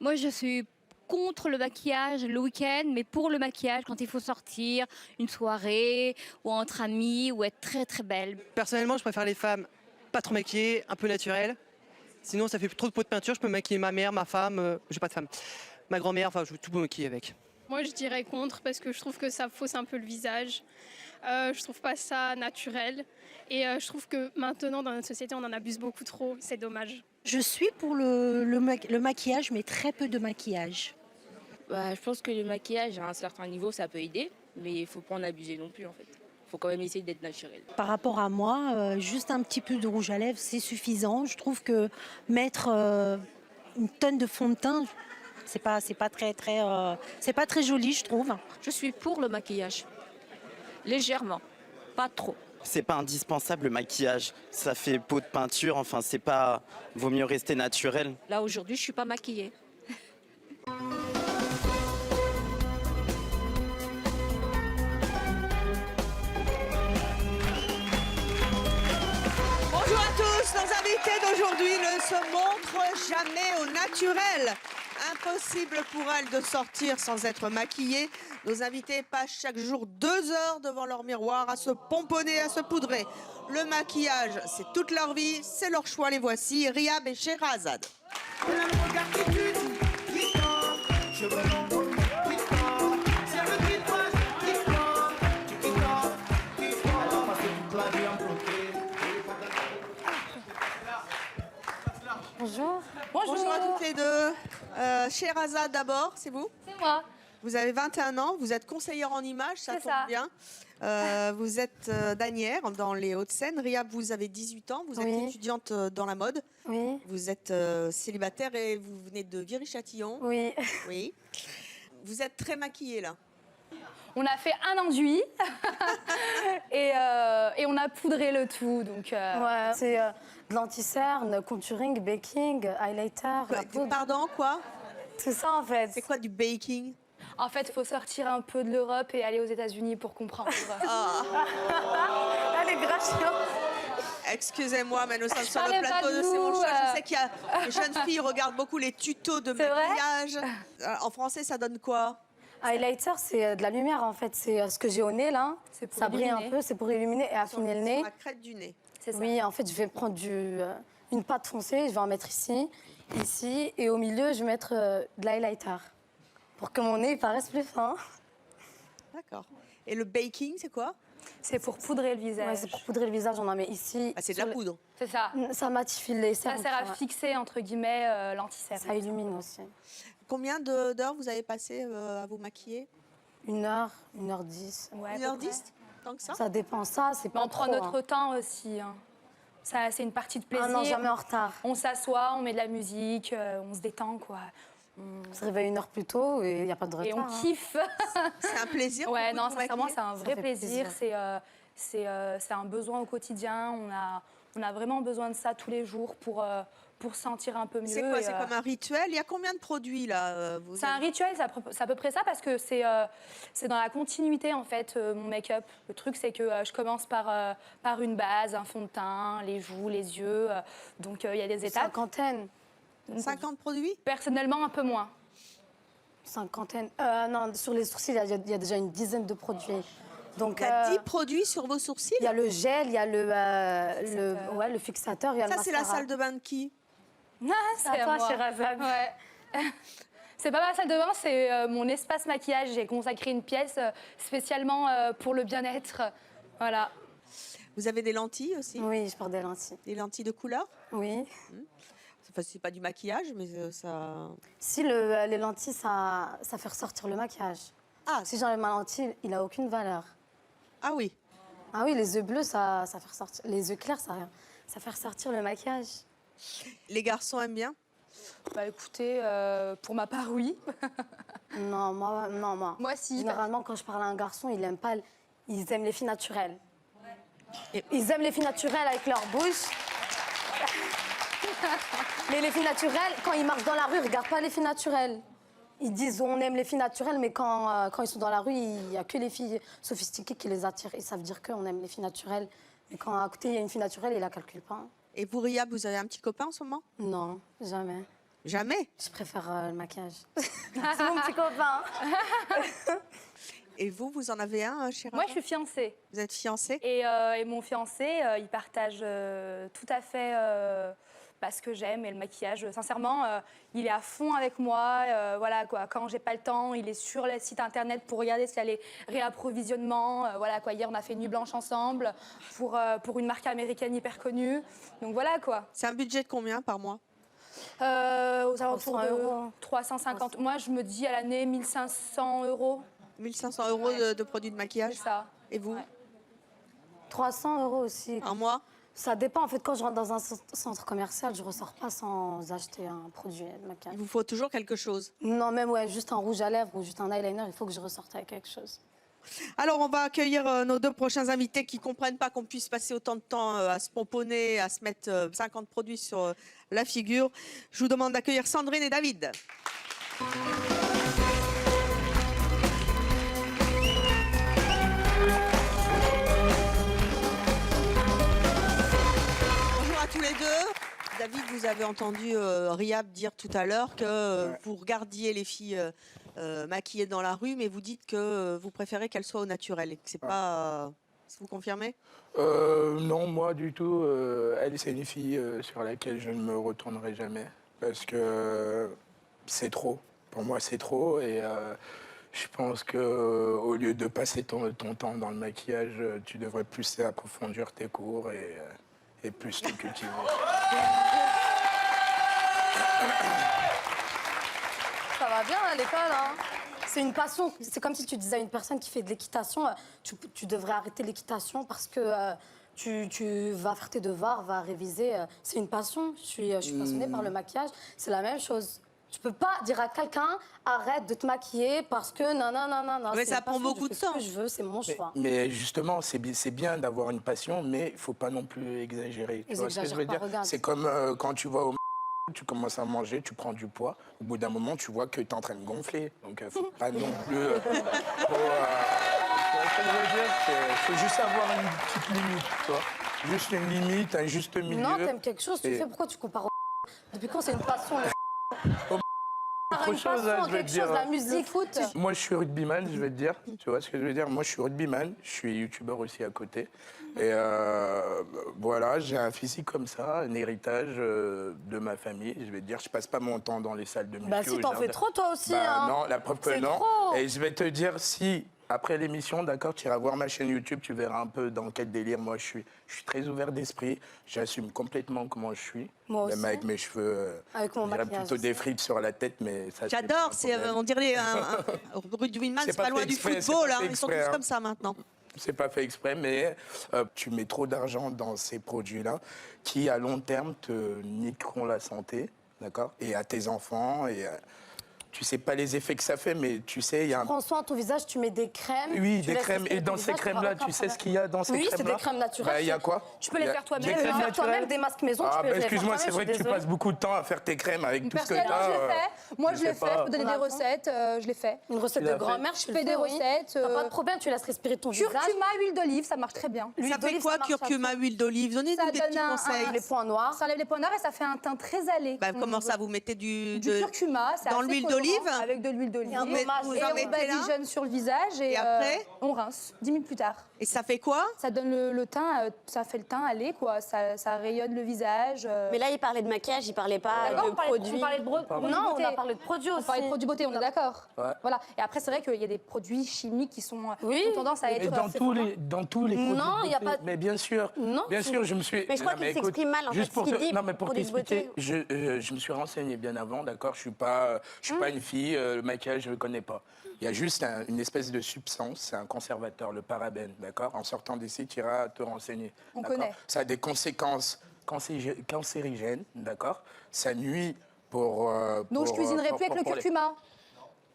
Moi, je suis contre le maquillage le week-end, mais pour le maquillage quand il faut sortir, une soirée ou entre amis ou être très très belle. Personnellement, je préfère les femmes pas trop maquillées, un peu naturelles. Sinon, ça fait trop de pots de peinture. Je peux maquiller ma mère, ma femme, j'ai pas de femme, ma grand-mère, enfin, je veux tout maquiller avec. Moi, je dirais contre parce que je trouve que ça fausse un peu le visage. Je trouve pas ça naturel. Et je trouve que maintenant, dans notre société, on en abuse beaucoup trop. C'est dommage. Je suis pour le maquillage, mais très peu de maquillage. Je pense que le maquillage, à un certain niveau, ça peut aider, mais il ne faut pas en abuser non plus, en fait. Il faut quand même essayer d'être naturel. Par rapport à moi, juste un petit peu de rouge à lèvres, c'est suffisant. Je trouve que mettre une tonne de fond de teint, c'est pas très joli, je trouve. Je suis pour le maquillage. Légèrement, pas trop. C'est pas indispensable le maquillage, ça fait peau de peinture, enfin c'est pas, vaut mieux rester naturel. Là aujourd'hui, je suis pas maquillée. Bonjour à tous, nos invités d'aujourd'hui ne se montrent jamais au naturel. Impossible pour elles de sortir sans être maquillées. Nos invités passent chaque jour 2 heures devant leur miroir à se pomponner, à se poudrer. Le maquillage, c'est toute leur vie, c'est leur choix, les voici, Rihab et Sherazade. Bonjour. Bonjour à toutes les deux. Sherazade d'abord, c'est vous? C'est moi. Vous avez 21 ans, vous êtes conseillère en images, ça C'est tombe ça. bien. Vous êtes d'Asnières, dans les Hauts-de-Seine. Rihab, vous avez 18 ans, vous êtes Oui. étudiante dans la mode. Oui. Vous êtes célibataire et vous venez de Viry-Châtillon. Oui. Oui. Vous êtes très maquillée là. On a fait un enduit et on a poudré le tout. Donc, Ouais, c'est de l'anti-cerne, contouring, baking, highlighter, la poudre. Pardon, quoi? Tout ça en fait. C'est quoi du baking? en fait, il faut sortir un peu de l'Europe et aller aux États-Unis pour comprendre. Elle est grave chiante. Excusez-moi, mais nous sommes sur le parlais plateau pas de de C'est mon vous, choix. Je sais qu'il y a des jeunes filles regardent beaucoup les tutos de C'est vrai maquillage. En français, ça donne quoi? Highlighter, c'est de la lumière en fait. C'est ce que j'ai au nez là. C'est pour Ça brille un illuminer. peu, c'est pour illuminer et affiner le nez. Sur la crête du nez. C'est ça. Oui, en fait, je vais prendre une pâte foncée, je vais en mettre ici, ici, et au milieu, je vais mettre de l'highlighter pour que mon nez il paraisse plus fin. D'accord. Et le baking, c'est quoi? C'est pour poudrer le visage. Ouais, c'est pour poudrer le visage, on en met ici. Ah, c'est de la poudre. C'est ça. Ça matifie les Ça cernes. sert à ouais. fixer, entre guillemets, l'anticerne. Ça illumine aussi. Combien d'heures vous avez passé à vous maquiller? 1h, 1h10. Ouais, à peu 1h10? près. Tant que ça? Ça dépend, ça, c'est Mais pas on prend trop, notre hein. temps aussi. hein. Ça, c'est une partie de plaisir. Ah non, jamais en retard. On s'assoit, on met de la musique, on se détend, quoi. On se réveille 1 heure plus tôt et il n'y a pas de retard. Et on hein. kiffe. C'est un plaisir? Ouais, pour non, vous de vous sincèrement, maquiller? c'est un vrai fait plaisir. plaisir. C'est un besoin au quotidien. On a vraiment besoin de ça tous les jours pour se sentir un peu mieux. C'est quoi? et, C'est comme un rituel? Il y a combien de produits là vous C'est un rituel, c'est à peu près ça, parce que c'est dans la continuité, en fait, mon make-up. Le truc, c'est que je commence par une base, un fond de teint, les joues, les yeux. Donc, il y a des étapes. Cinquantaine. 50 produits? Personnellement, un peu moins. Cinquantaine. Non, sur les sourcils, il y a déjà une dizaine de produits. Donc, Il y a 10 produits sur vos sourcils? il y a le gel, il y a le fixateur, il y a le Ça, c'est la mascara. salle de bain de qui? Non, c'est à toi, moi. Sherazade. Ouais. C'est pas ma salle de bain, c'est mon espace maquillage. J'ai consacré une pièce spéciaalement pour le bien-être. Voilà. Vous avez des lentilles aussi? Oui, je porte des lentilles. Des lentilles de couleur? Oui. Enfin, c'est pas du maquillage, mais ça... Si les lentilles, ça fait ressortir le maquillage. Ah, Si j'enlève ma lentille, il n'a aucune valeur. ah oui. Ah oui, les œufs bleus, ça fait ressortir. Les œufs clairs, ça fait ressortir le maquillage. Les garçons aiment bien? Bah écoutez, pour ma part, oui. Non, moi. Moi, si. Généralement, quand je parle à un garçon, ils aiment les filles naturelles. Ils aiment les filles naturelles avec leur bouche. Mais les filles naturelles, quand ils marchent dans la rue, ils ne regardent pas les filles naturelles. Ils disent on aime les filles naturelles, mais quand ils sont dans la rue, il n'y a que les filles sophistiquées qui les attirent. Et ça veut dire qu'on aime les filles naturelles. Mais quand à côté, il y a une fille naturelle, ils ne la calculent pas. Et vous, Riyab, vous avez un petit copain en ce moment? Non, jamais. Jamais? Je préfère le maquillage. C'est mon petit copain. Et vous en avez un, cher Moi, je suis fiancée. Vous êtes fiancée? Et mon fiancé, il partage tout à fait ce que j'aime et le maquillage. Sincèrement, il est à fond avec moi. Voilà, quoi. Quand j'ai pas le temps, il est sur le site internet pour regarder s'il y a les réapprovisionnements. Voilà, quoi. Hier, on a fait une nuit blanche ensemble pour une marque américaine hyper connue. Donc voilà, quoi. C'est un budget de combien par mois? Aux alentours 300 de euros. 350. Moi, je me dis à l'année 1500 euros. 1500 euros de produits de maquillage? C'est ça. Et vous? 300 euros aussi. Un mois? Ça dépend. En fait, quand je rentre dans un centre commercial, je ressors pas sans acheter un produit de maquillage. Il vous faut toujours quelque chose? Non, même juste un rouge à lèvres ou juste un eyeliner, il faut que je ressorte avec quelque chose. Alors, on va accueillir nos deux prochains invités qui ne comprennent pas qu'on puisse passer autant de temps à se pomponner, à se mettre 50 produits sur la figure. Je vous demande d'accueillir Sandrine et David. Bonjour à tous les deux. David, vous avez entendu Riyab dire tout à l'heure que vous regardiez les filles maquillées dans la rue, mais vous dites que vous préférez qu'elles soient au naturel et que c'est pas... Vous confirmez? Non, moi du tout. Elle, c'est une fille sur laquelle je ne me retournerai jamais parce que c'est trop. Pour moi, c'est trop et je pense que au lieu de passer ton temps dans le maquillage, tu devrais plus approfondir tes cours et plus te cultiver. Ça va bien à l'école, hein? C'est une passion. C'est comme si tu disais à une personne qui fait de l'équitation, tu devrais arrêter l'équitation parce que tu vas faire tes devoirs, va réviser. C'est une passion. Je suis passionnée par le maquillage. C'est la même chose. Tu peux pas dire à quelqu'un arrête de te maquiller parce que non. Mais ça prend beaucoup de temps. Ce que je veux, c'est mon choix. Mais justement, c'est bien d'avoir une passion, mais il faut pas non plus exagérer. Tu vois ce que je veux dire? C'est comme quand tu vas au tu commences à manger, tu prends du poids. Au bout d'un moment, tu vois que tu es en train de gonfler. Donc, il ne faut pas non plus... Il faut juste avoir une petite limite, tu vois. Juste une limite, un juste milieu. Non, t'aimes quelque chose, tu fais pourquoi tu compares au... Depuis quand c'est une passion Autre chose, je vais te dire. La musique, foot. Moi, je suis rugbyman, je vais te dire. Tu vois ce que je veux dire? Moi, je suis rugbyman. Je suis youtubeur aussi à côté. Et voilà, j'ai un physique comme ça, un héritage de ma famille. Je vais te dire, je passe pas mon temps dans les salles de muscu. Bah si, t'en fais trop toi aussi. Hein. Non, la preuve que non. Trop. Et je vais te dire, si après l'émission, d'accord, tu iras voir ma chaîne YouTube, tu verras un peu dans quel délire. Moi, je suis très ouvert d'esprit. J'assume complètement comment je suis. Moi aussi. Même avec mes cheveux, avec mon maquillage plutôt des frites sur la tête, mais ça. J'adore, on dirait un rugbyman, c'est pas loin du football, hein. Ils sont tous comme ça maintenant. C'est pas fait exprès, mais tu mets trop d'argent dans ces produits-là qui, à long terme, te niqueront la santé, d'accord? Et à tes enfants, et tu sais pas les effets que ça fait, mais tu sais, il y a un... Tu prends soin de ton visage, tu mets des crèmes. Oui, des crèmes. Et dans ces crèmes-là, tu sais ce qu'il y a dans ces crèmes-là? Oui, c'est des crèmes naturelles. Il y a quoi? Tu peux les faire toi-même. Tu peux faire toi-même des masques maison. Excuse-moi, c'est vrai que tu passes beaucoup de temps à faire tes crèmes avec tout ce que tu as. Moi, je l'ai fait. Je peux donner des recettes. Je l'ai fait. Une recette de grand-mère, je fais des recettes. T'as pas de problème, tu laisses respirer ton visage. Curcuma, huile d'olive, ça marche très bien. Ça fait quoi, curcuma, huile d'olive? Donnez-nous des petits conseils. Les points noirs. Ça enlève les points noirs et ça fait un teint très allé. Comment ça, vous mettez du curcuma dans l'huile d'olive? Avec de l'huile d'olive. Et on badigeonne sur le visage et après on rince 10 minutes plus tard. Et ça fait quoi? Ça donne le teint, ça fait le teint allé, quoi. Ça rayonne le visage. Mais là, il parlait de maquillage, il parlait pas de produits. On parlait de non, on a parlé de produits aussi. On parlait de produits beauté, on est d'accord. Ouais. Voilà. Et après, c'est vrai qu'il y a des produits chimiques qui sont ont tendance à être. Et dans tous les produits. Non, il n'y a pas. Mais bien sûr. Non. Bien sûr, je me suis. Mais je crois qu'il s'exprime mal en fait. Non, mais pour t'expliquer, je me suis renseigné bien avant, d'accord. Je suis pas une fille. Le maquillage, je ne connais pas. Il y a juste une espèce de substance, c'est un conservateur, le parabène, d'accord? En sortant d'ici, tu iras te renseigner. On connaît. Ça a des conséquences cancérigènes, d'accord? Ça nuit pour... Donc je cuisinerai plus avec le curcuma.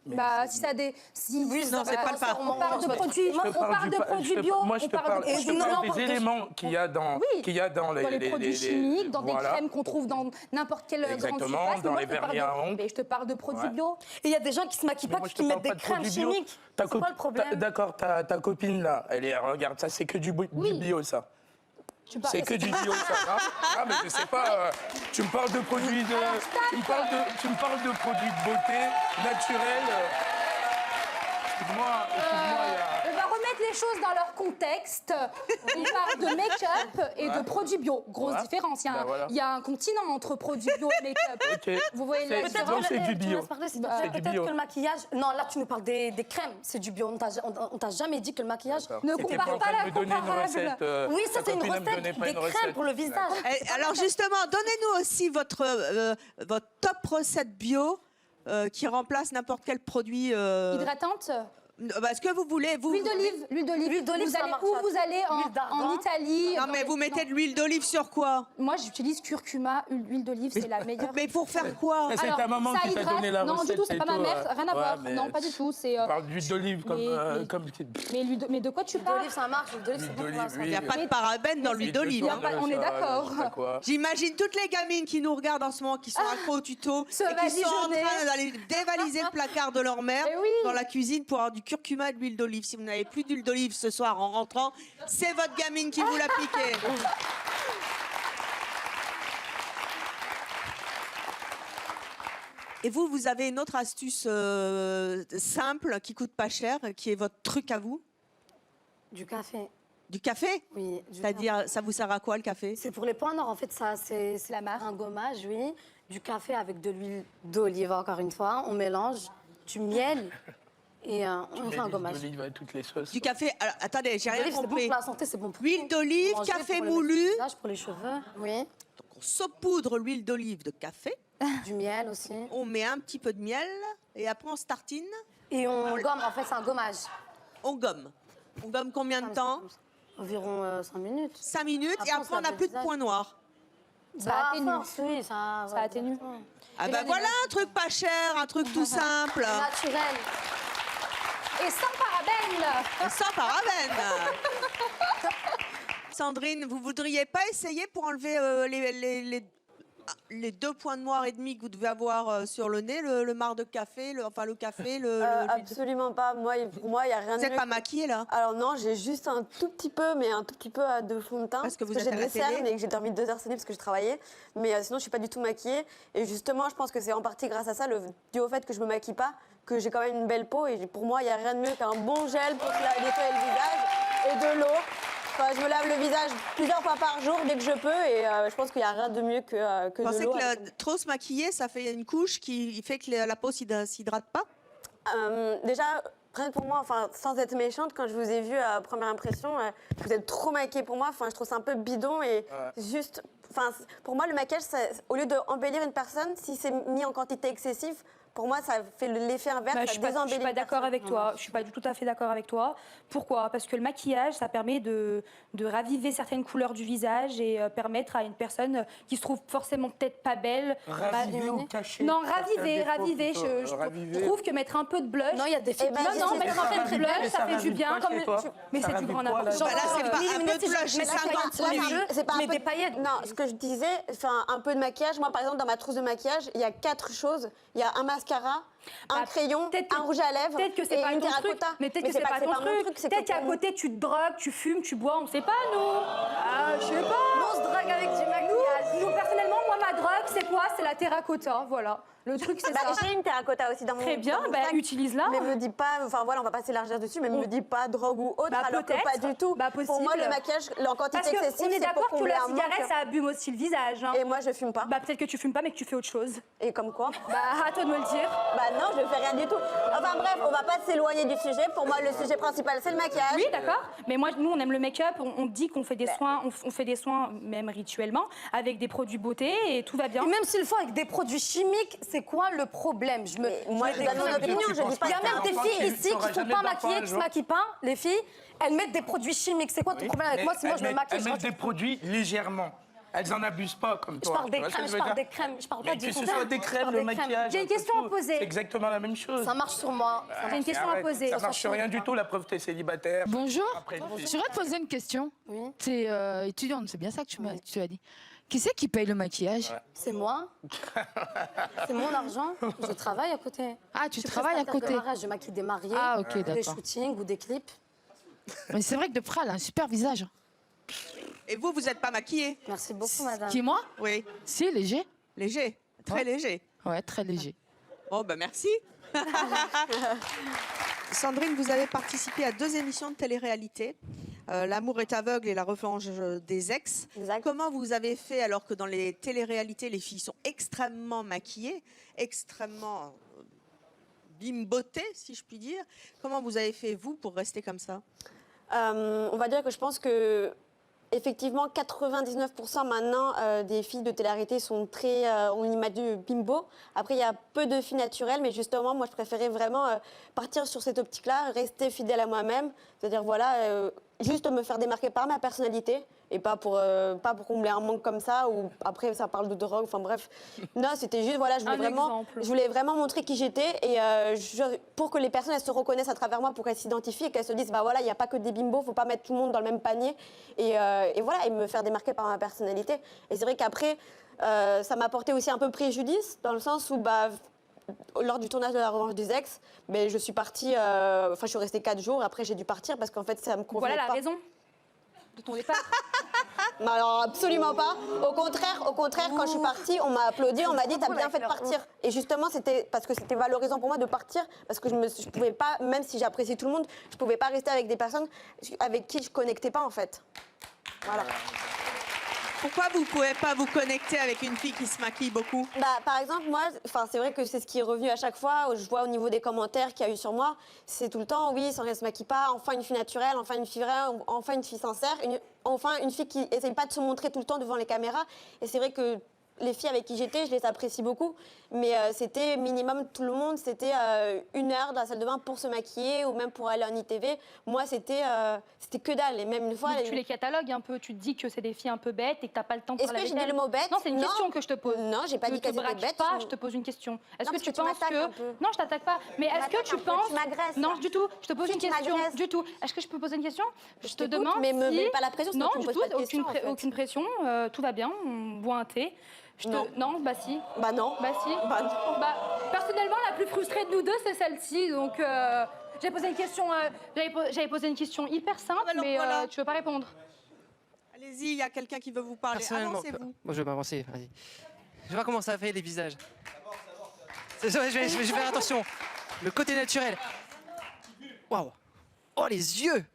Bah, si ça a des. Oui, non, c'est pas le cas. On parle de produits. On parle de produits bio. Moi, je te parle des éléments qu'il y a dans les produits chimiques, dans des crèmes qu'on trouve dans n'importe quelle grande surface. Exactement, dans les vernis à ongles. Mais je te parle de produits bio. Et il y a des gens qui se maquillent pas, qui mettent des crèmes chimiques. C'est quoi le problème? D'accord, ta copine là, regarde, ça c'est que du bio, ça. C'est que du bio, ça. Ah, mais je sais pas. Tu me parles de produits de. Tu me parles de produits de beauté naturels. Excuse-moi, il y a. On va remettre les choses dans leur contexte. On parle de make-up et de produits bio. Grosse différence. Il y a un continent entre produits bio et make-up. Vous voyez la différence? C'est du bio. Peut-être que le maquillage... Non, là, tu nous parles des crèmes. C'est du bio. On t'a jamais dit que le maquillage... Ne compare pas la comparable. Oui, ça, c'est une recette des crèmes pour le visage. Alors, justement, donnez-nous aussi votre top recette bio qui remplace n'importe quel produit... Hydratante. Ce que vous voulez, vous. L'huile d'olive. Vous allez où? Vous allez en Italie. Non, mais vous mettez de l'huile d'olive sur quoi? Moi, j'utilise curcuma, huile d'olive, c'est la meilleure. Mais pour faire quoi? C'est ta maman qui t'a donné la recette. Non, du tout, c'est pas ma mère, rien à voir. Non, pas du tout. On parle d'huile d'olive comme. Mais de quoi tu parles? Ça marche, l'huile d'olive, c'est bon pour la santé. Il n'y a pas de parabènes dans l'huile d'olive. On est d'accord. J'imagine toutes les gamines qui nous regardent en ce moment, qui sont accro au tuto, et qui sont en train d'aller dévaliser le placard de leur mère dans la cuisine pour avoir du curcuma et de l'huile d'olive. Si vous n'avez plus d'huile d'olive ce soir en rentrant, c'est votre gamine qui vous l'a piqué. Et vous avez une autre astuce simple qui coûte pas cher, qui est votre truc à vous? Du café. Du café? Oui. C'est-à-dire, ça vous sert à quoi le café? C'est pour les points noirs. En fait, ça, c'est un gommage, oui. Du café avec de l'huile d'olive, encore une fois. On mélange du miel. Et on fait un gommage. L'huile d'olive à toutes les sauces. Du café. Alors, attendez, j'ai rien compris. C'est bon pour la santé, c'est bon pour l'huile d'olive, café moulu. Pour les cheveux. Oui. Donc on saupoudre l'huile d'olive de café. Du miel aussi. On met un petit peu de miel et après on se tartine. Et on gomme. En fait, c'est un gommage. On gomme. On gomme combien de temps? Environ 5 minutes. 5 minutes et après on n'a plus de points noirs. Ça atténue. Oui, ça atténue. Ah ben voilà un truc pas cher, un truc tout simple. Naturel. Et sans parabènes. Sans parabènes. Sandrine, vous voudriez pas essayer pour enlever les 2 points noirs et demi que vous devez avoir sur le nez, le marc de café, le café, Absolument pas. Pour moi, il n'y a rien de Vous n'êtes pas maquillée là? Alors non, j'ai juste un tout petit peu, mais un tout petit peu de fond de teint. Parce que vous êtes j'ai à la des cernes télé. et que j'ai dormi 2 heures cette nuit parce que je travaillais. Mais sinon, je suis pas du tout maquillée. Et justement, je pense que c'est en partie grâce à ça, dû au fait que je me maquille pas, que j'ai quand même une belle peau. Et pour moi, il n'y a rien de mieux qu'un bon gel pour nettoyer le visage et de l'eau. Enfin, je me lave le visage plusieurs fois par jour dès que je peux et je pense qu'il n'y a rien de mieux que de l'eau. Vous pensez que trop se maquiller, ça fait une couche qui fait que la peau ne s'hydrate pas? Déjà, rien que pour moi, enfin, sans être méchante, quand je vous ai vu à première impression, vous êtes trop maquillée pour moi. Enfin, je trouve ça un peu bidon et juste... Enfin, pour moi, le maquillage, au lieu d'embellir une personne, si c'est mis en quantité excessive, pour moi, ça fait l'effet inverse. Je suis pas d'accord avec toi. Je suis pas tout à fait d'accord avec toi. Pourquoi? Parce que le maquillage, ça permet de raviver certaines couleurs du visage et permettre à une personne qui se trouve forcément peut-être pas belle. Raviver ou cacher? Non, raviver. Je trouve que mettre un peu de blush. Non, il y a des filles. Non, mettre un peu de blush, ça fait du bien. Mais c'est du grand n'importe quoi. Là, c'est pas un peu de blush, c'est 50 C'est pas des paillettes. Non, ce que je disais, enfin, un peu de maquillage. Moi, par exemple, dans ma trousse de maquillage, il y a 4 choses. Il y a un mascara, un crayon, un rouge à lèvres peut-être que c'est pas une ton truc. terracotta. Mais peut-être que c'est pas ton truc. Peut-être qu'à côté, tu te drogues, tu fumes, tu bois, on sait pas, nous. Je sais pas. Nous, on se drogue avec du maquillage. Nous, personnellement, moi, ma drogue, c'est quoi? C'est la terracotta, voilà. Le truc, c'est ça. J'ai une terracotta aussi dans mon Très bien, sac. utilise-la. Mais me dis pas, enfin voilà, on va pas s'élargir dessus, mais me dis pas drogue ou autre, alors que pas du tout. Pour moi, le maquillage, en quantité excessive, on est c'est pour d'accord que combler la un cigarette, manque. ça abîme aussi le visage. Et moi, je fume pas. Peut-être que tu fumes pas, mais que tu fais autre chose. Et comme quoi? À toi de me le dire. Non, je fais rien du tout. Enfin bref, on va pas s'éloigner du sujet. Pour moi, le sujet principal, c'est le maquillage. Oui, d'accord. Mais moi, nous, on aime le make-up. On dit qu'on fait des soins, on fait des soins même rituellement avec des produits beauté et tout va bien. Et même s'il faut avec des produits chimiques, c'est quoi le problème? Moi, je donne mon opinion. Je dis pas. Il y a même des filles ici qui sont pas maquillées, qui se maquillent pas. Les filles, elles mettent des produits chimiques. C'est quoi ton problème avec moi si moi je me maquille? Elles mettent des produits légèrement. Elles en abusent pas comme toi. Je parle des crèmes, je parle pas du Que ce soit des crèmes, le maquillage. J'ai une question à poser. C'est exactement la même chose. Ça marche sur moi. J'ai une question à poser. Ça marche sur rien du tout, la preuve t'es célibataire. Bonjour. Je voudrais te poser une question. Oui. Tu es étudiante, c'est bien ça que tu as dit. Qui c'est qui paye le maquillage? C'est moi. C'est mon argent. Je travaille à côté. Ah, tu travailles à côté. Je maquille des mariés, ok, des shootings ou des clips. Mais c'est vrai que de près, elle a un super visage. Et vous, vous n'êtes pas maquillée? Merci beaucoup, madame. Qui, moi? Oui. Si, léger. Léger, très Ouais. léger. Ouais, très léger. Bon, ben merci. Sandrine, vous avez participé à 2 émissions de télé-réalité. L'amour est aveugle et la revanche des ex. Exact. Comment vous avez fait alors que dans les télé-réalités, les filles sont extrêmement maquillées, extrêmement bimbotées, si je puis dire. Comment vous avez fait, vous, pour rester comme ça? On va dire que je pense que effectivement 99% maintenant des filles de télé-réalité sont ont une image de bimbo. Après il y a peu de filles naturelles, mais justement moi je préférais vraiment partir sur cette optique-là, rester fidèle à moi-même, c'est-à-dire voilà juste me faire démarquer par ma personnalité et pas pour combler un manque comme ça ou après ça parle de drogue, enfin bref. Non, c'était juste voilà, je voulais vraiment montrer qui j'étais et pour que les personnes elles se reconnaissent à travers moi, pour qu'elles s'identifient et qu'elles se disent bah voilà, il n'y a pas que des bimbos, faut pas mettre tout le monde dans le même panier et voilà, et me faire démarquer par ma personnalité. Et c'est vrai qu'après ça m'a porté aussi un peu préjudice dans le sens où bah lors du tournage de La Revanche des Ex, mais je suis partie, je suis restée 4 jours, après j'ai dû partir parce qu'en fait ça me convenait Voilà pas. la raison de ton départ. Mais alors absolument pas. Au contraire, quand je suis partie, on m'a applaudi, on m'a dit t'as bien fait de partir. Et justement, c'était parce que c'était valorisant pour moi de partir, parce que je pouvais pas, même si j'apprécie tout le monde, je pouvais pas rester avec des personnes avec qui je connectais pas en fait. Voilà. Pourquoi vous ne pouvez pas vous connecter avec une fille qui se maquille beaucoup? Bah, par exemple, moi, c'est vrai que c'est ce qui est revenu à chaque fois. Je vois au niveau des commentaires qu'il y a eu sur moi, c'est tout le temps, oui, Sandrine ne se maquille pas, enfin une fille naturelle, enfin une fille vraie, enfin une fille sincère, enfin une fille qui essaye pas de se montrer tout le temps devant les caméras. Et c'est vrai que les filles avec qui j'étais, je les apprécie beaucoup, mais c'était minimum tout le monde, c'était 1 heure dans la salle de bain pour se maquiller ou même pour aller en ITV. Moi, c'était que dalle. Et même une fois, Donc, tu les catalogues un peu, tu te dis que c'est des filles un peu bêtes et que t'as pas le temps de Est-ce parler que avec j'ai dit elles. le mot bête? Non, c'est une Non. question que je te pose. Non, j'ai pas dit qu'elles Ne te étaient braque bêtes. pas, je te pose une question. Est-ce Non, que parce tu que tu penses m'attaques que... un peu. Non, je t'attaque pas. Mais est-ce que tu penses... Tu m'agresses. Non, du tout. Je te pose Si une tu question. m'agresses. Du tout. Est-ce que je peux poser une question? Je te t'écoute, demande mais me si... mets pas la pression, sinon Non, tu me du poses tout. pas de questions, en fait. Aucune pression. Tout va bien. On boit un thé. Non. Bah si. Bah non. Bah si. Bah non. Bah, personnellement, la plus frustrée de nous deux, c'est celle-ci. Donc, j'avais posé une question, j'avais posé une question hyper simple, alors mais voilà. tu veux pas répondre. Allez-y, il y a quelqu'un qui veut vous parler. Personnellement, Avancez-vous. moi je vais m'avancer, vas-y. Je vais voir comment ça fait les visages. Je vais faire attention. Le côté naturel. Waouh. Oh les yeux.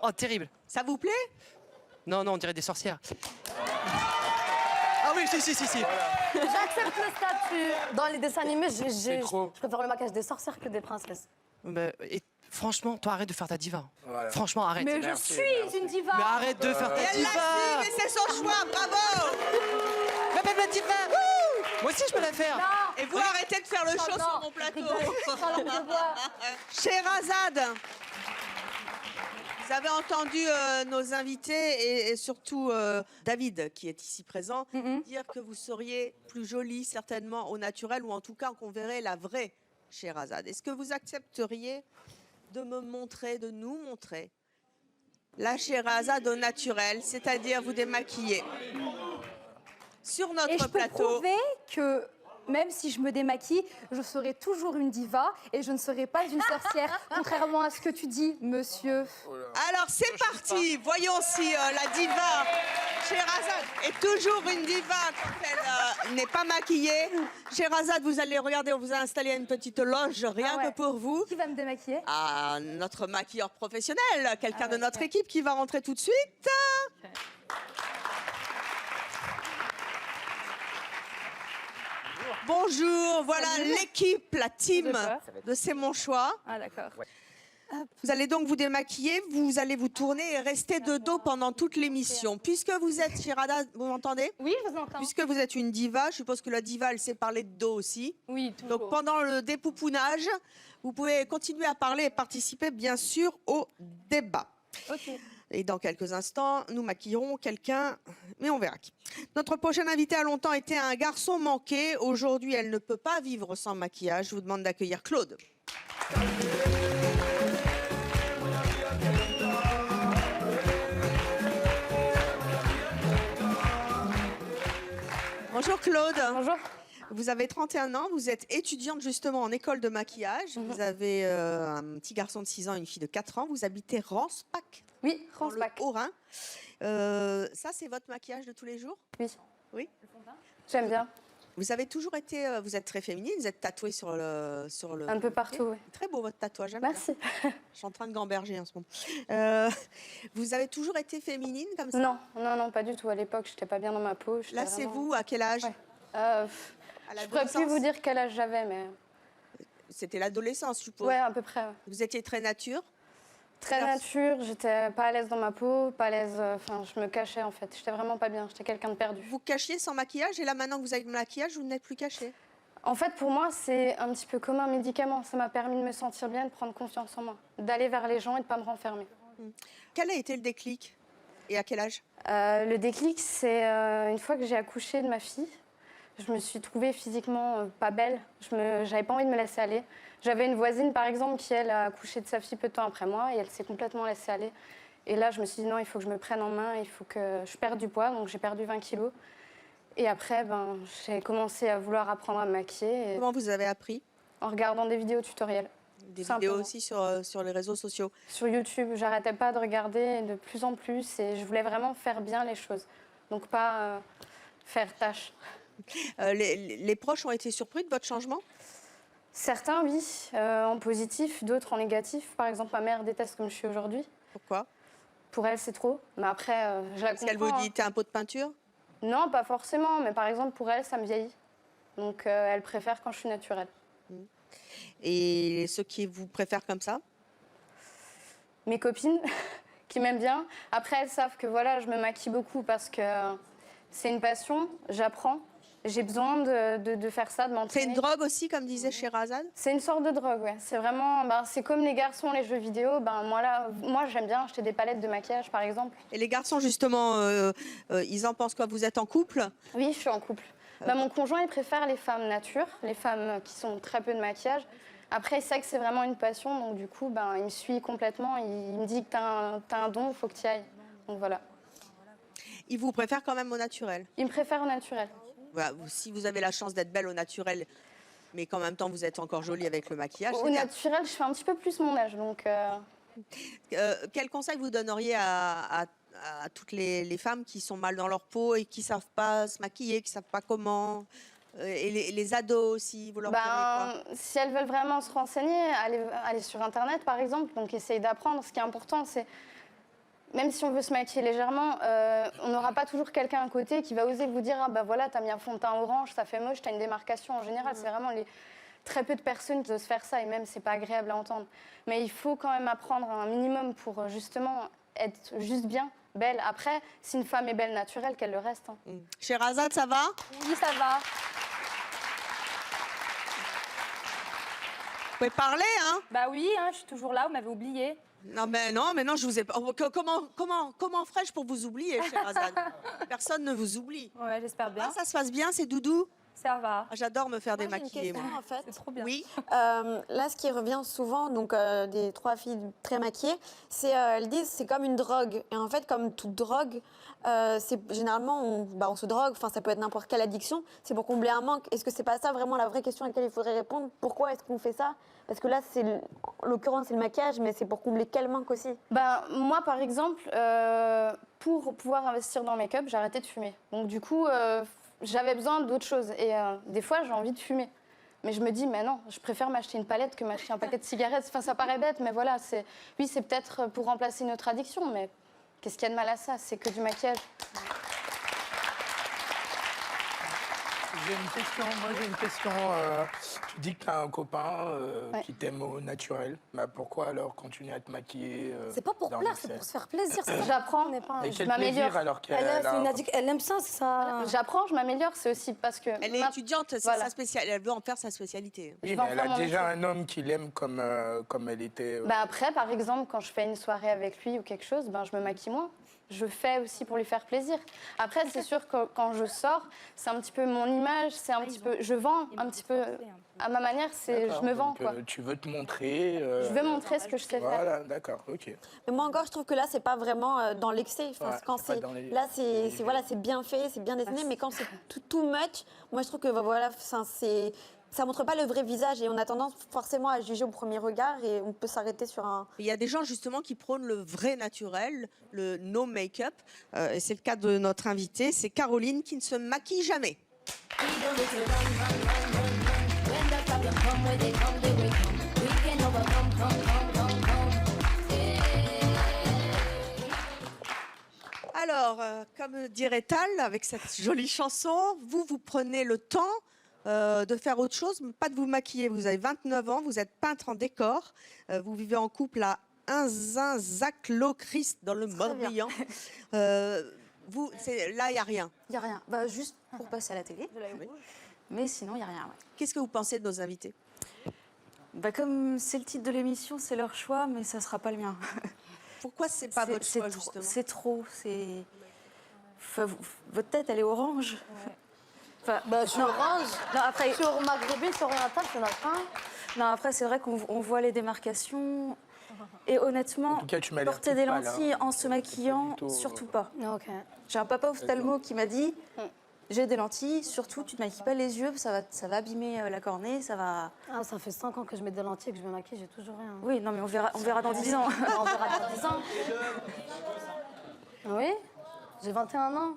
Oh terrible. Ça vous plaît? Non, on dirait des sorcières. Ah oui, si. J'accepte le statut. Dans les dessins animés, je préfère le maquillage des sorcières que des princesses. Et franchement, toi arrête de faire ta diva. Voilà. Franchement, arrête. Mais je suis une diva. Mais arrête de faire ta Elle diva. l'a dit, mais c'est son choix, bravo! M'appelle ma diva. Wouh. Moi aussi je peux la faire. Et vous arrêtez de faire le show sur mon plateau. Scheherazade, vous avez entendu nos invités et surtout David, qui est ici présent, dire que vous seriez plus jolie certainement au naturel, ou en tout cas qu'on verrait la vraie Scheherazade. Est-ce que vous accepteriez de me montrer, de nous montrer la Scheherazade au naturel, c'est-à-dire vous démaquiller sur notre Et je peux plateau? prouver que même si je me démaquille, je serai toujours une diva et je ne serai pas une sorcière, contrairement à ce que tu dis, monsieur. Alors c'est parti, voyons si la diva Scheherazade est toujours une diva quand elle n'est pas maquillée. Scheherazade, vous allez regarder, on vous a installé une petite loge rien que pour vous. Qui va me démaquiller? Ah, notre maquilleur professionnel, quelqu'un de notre équipe qui va rentrer tout de suite. Bonjour, voilà l'équipe, la team de C'est mon choix. Ah d'accord. Vous allez donc vous démaquiller, vous allez vous tourner et rester de dos pendant toute l'émission. Puisque vous êtes Scheherazade, vous m'entendez? Oui, je vous entends. Puisque vous êtes une diva, je suppose que la diva, elle sait parler de dos aussi. Oui, toujours. Donc pendant le dépoupounage, vous pouvez continuer à parler et participer bien sûr au débat. Ok. Et dans quelques instants, nous maquillerons quelqu'un, mais on verra qui. Notre prochaine invitée a longtemps été un garçon manqué. Aujourd'hui, elle ne peut pas vivre sans maquillage. Je vous demande d'accueillir Claude. Bonjour Claude. Bonjour. Vous avez 31 ans, vous êtes étudiante justement en école de maquillage. Vous avez un petit garçon de 6 ans et une fille de 4 ans. Vous habitez Ranspach. Oui, dans le Haut-Rhin. Ça, c'est votre maquillage de tous les jours? Oui. Oui. J'aime bien. Vous avez toujours été, vous êtes très féminine, vous êtes tatouée sur le... Un peu partout, oui. Très beau votre tatouage. j'aime Merci. bien. Je suis en train de gamberger en ce moment. Vous avez toujours été féminine comme ça? Non, pas du tout. À l'époque, je n'étais pas bien dans ma peau. Là, c'est vous, à quel âge? Je ne pourrais plus vous dire quel âge j'avais, mais... C'était l'adolescence, je suppose. Ouais, à peu près. Ouais. Vous étiez très nature? Très nature, j'étais pas à l'aise dans ma peau, pas à l'aise... Enfin, je me cachais, en fait. J'étais vraiment pas bien, j'étais quelqu'un de perdu. Vous cachiez sans maquillage et là, maintenant que vous avez le maquillage, vous n'êtes plus caché? En fait, pour moi, c'est un petit peu comme un médicament. Ça m'a permis de me sentir bien, de prendre confiance en moi, d'aller vers les gens et de ne pas me renfermer. Quel a été le déclic et à quel âge? Le déclic, c'est une fois que j'ai accouché de ma fille. Je me suis trouvée physiquement pas belle. J'avais pas envie de me laisser aller. J'avais une voisine, par exemple, qui, elle, a accouché de sa fille peu de temps après moi et elle s'est complètement laissée aller. Et là, je me suis dit, non, il faut que je me prenne en main, il faut que je perde du poids. Donc, j'ai perdu 20 kilos. Et après, j'ai commencé à vouloir apprendre à me maquiller. Comment vous avez appris? En regardant des vidéos tutoriels. Des vidéos aussi sur les réseaux sociaux? Sur YouTube, j'arrêtais pas de regarder de plus en plus et je voulais vraiment faire bien les choses. Donc pas faire tâche. Les proches ont été surpris de votre changement? Certains, oui, en positif, d'autres en négatif. Par exemple, ma mère déteste comme je suis aujourd'hui. Pourquoi? Pour elle, c'est trop. Mais après, je la comprends. Parce qu'elle vous dit, t'es un pot de peinture? Non, pas forcément. Mais par exemple, pour elle, ça me vieillit. Donc, elle préfère quand je suis naturelle. Et ceux qui vous préfèrent comme ça? Mes copines qui m'aiment bien. Après, elles savent que voilà, je me maquille beaucoup parce que c'est une passion, j'apprends. J'ai besoin de faire ça, de m'entraîner. C'est une drogue aussi, comme disait Sherazade? C'est une sorte de drogue, ouais. C'est vraiment, c'est comme les garçons, les jeux vidéo. Moi, j'aime bien acheter des palettes de maquillage, par exemple. Et les garçons, justement, ils en pensent quoi? Vous êtes en couple? Oui, je suis en couple. Mon conjoint, il préfère les femmes nature, les femmes qui sont très peu de maquillage. Après, il sait que c'est vraiment une passion, donc du coup, il me suit complètement. Il me dit que t'as un don, il faut que tu y ailles. Donc voilà. Il vous préfère quand même au naturel? Il me préfère au naturel. Voilà, si vous avez la chance d'être belle au naturel, mais qu'en même temps vous êtes encore jolie avec le maquillage. Au naturel, je fais un petit peu plus mon âge, donc. Quel conseil vous donneriez à toutes les femmes qui sont mal dans leur peau et qui savent pas se maquiller, qui savent pas comment, et les ados aussi, vous leur direz quoi? Si elles veulent vraiment se renseigner, aller sur Internet par exemple, donc essayer d'apprendre. Ce qui est important, c'est même si on veut se maquiller légèrement, on n'aura pas toujours quelqu'un à côté qui va oser vous dire ah bah voilà, t'as mis un fond de teint orange, ça fait moche, t'as une démarcation. En général, c'est vraiment très peu de personnes qui osent faire ça et même c'est pas agréable à entendre. Mais il faut quand même apprendre un minimum pour justement être juste bien, belle. Après, si une femme est belle naturelle, qu'elle le reste. Sherazade, ça va? Oui, ça va. Vous pouvez parler, hein? Bah oui, je suis toujours là, vous m'avez oublié. Non, mais non, je vous ai pas. Comment ferais-je pour vous oublier, Sherazade? Personne ne vous oublie. Ouais, j'espère bien. Ah, ça se passe bien, c'est doudou? Ça va. Ah, j'adore me faire démaquiller, moi. En fait. C'est trop bien. Oui. Là, ce qui revient souvent, donc des 3 filles très maquillées, c'est elles disent c'est comme une drogue. Et en fait, comme toute drogue, c'est généralement on se drogue. Enfin, ça peut être n'importe quelle addiction. C'est pour combler un manque. Est-ce que c'est pas ça vraiment la vraie question à laquelle il faudrait répondre? Pourquoi est-ce qu'on fait ça? Parce que là, en l'occurrence, c'est le maquillage, mais c'est pour combler quel manque aussi? Moi, par exemple, pour pouvoir investir dans le make-up, j'ai arrêté de fumer. Donc du coup, j'avais besoin d'autre chose. Et des fois, j'ai envie de fumer. Mais je me dis, mais non, je préfère m'acheter une palette que m'acheter un paquet de cigarettes. Enfin, ça paraît bête, mais voilà, c'est peut-être pour remplacer une autre addiction, mais qu'est-ce qu'il y a de mal à ça? C'est que du maquillage. J'ai une question. Tu dis que tu as un copain qui t'aime au naturel. Pourquoi alors continuer à te maquiller C'est pas pour dans plaire, l'excès? c'est pour se faire plaisir. J'apprends, Et je quel m'améliore. plaisir alors qu'elle Elle aime ça, c'est ça. J'apprends, je m'améliore, c'est aussi parce que. Elle est étudiante, c'est sa spécialité. Elle veut en faire sa spécialité. Oui, mais elle a déjà un homme qui l'aime comme elle était. Après, par exemple, quand je fais une soirée avec lui ou quelque chose, je me maquille moins. Je fais aussi pour lui faire plaisir. Après, c'est sûr que quand je sors, c'est un petit peu mon image, c'est un petit peu, je vends un petit peu à ma manière, je me vends quoi. Tu veux te montrer. Je veux montrer ce que je sais faire. Voilà, d'accord, ok. Mais moi encore, je trouve que là, c'est pas vraiment dans l'excès. Enfin, quand c'est pas dans les- là, c'est bien fait, c'est bien dessiné, mais quand c'est too much, moi je trouve que voilà, c'est ça montre pas le vrai visage et on a tendance forcément à juger au premier regard et on peut s'arrêter sur un... Il y a des gens justement qui prônent le vrai naturel, le no make-up. Et c'est le cas de notre invitée, c'est Caroline qui ne se maquille jamais. Alors, comme dirait Tal, avec cette jolie chanson, vous prenez le temps de faire autre chose, mais pas de vous maquiller. Vous avez 29 ans, vous êtes peintre en décor, vous vivez en couple à Inzin-Zac-Lo-Christ dans le Morbihan. Là, il n'y a rien. Il n'y a rien. Bah, juste pour passer à la télé. Mais sinon, il n'y a rien. Ouais. Qu'est-ce que vous pensez de nos invités? Bah, comme c'est le titre de l'émission, c'est leur choix, mais ça ne sera pas le mien. Pourquoi c'est pas votre choix, justement? C'est trop. Enfin, votre tête, elle est orange. Ouais. Enfin, bah, sur orange. Non, après... Sur maghrébin, sur oriental, il y en a pas. Non, après, c'est vrai qu'on voit les démarcations. Et honnêtement, En tout cas, tu m'as l'air porter toute des pâle, lentilles hein. en se maquillant, Plutôt, surtout pas. Ok. J'ai un papa ophtalmo qui m'a dit j'ai des lentilles, surtout tu ne maquilles pas les yeux, ça va abîmer la cornée, ça va... Ah, ça fait 5 ans que je mets des lentilles et que je me maquille, j'ai toujours rien. Oui, non mais on verra dans 10 ans. On verra dans 10 ans. Oui, j'ai 21 ans.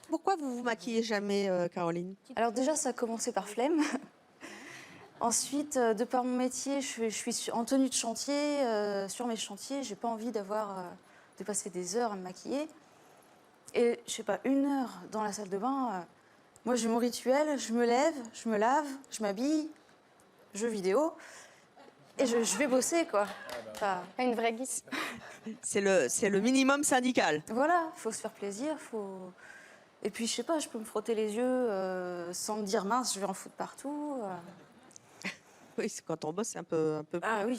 Pourquoi vous vous maquillez jamais, Caroline? Alors déjà, ça a commencé par flemme. Ensuite, de par mon métier, je suis en tenue de chantier. Sur mes chantiers, j'ai pas envie de passer des heures à me maquiller. Et je sais pas, 1 heure dans la salle de bain, moi j'ai mon rituel, je me lève, je me lave, je m'habille, jeux vidéo, et je vais bosser quoi. Enfin, une vraie guise. C'est le minimum syndical. Voilà, faut se faire plaisir, Et puis je sais pas, je peux me frotter les yeux sans me dire mince, je vais en foutre partout. Oui, quand on bosse, c'est un peu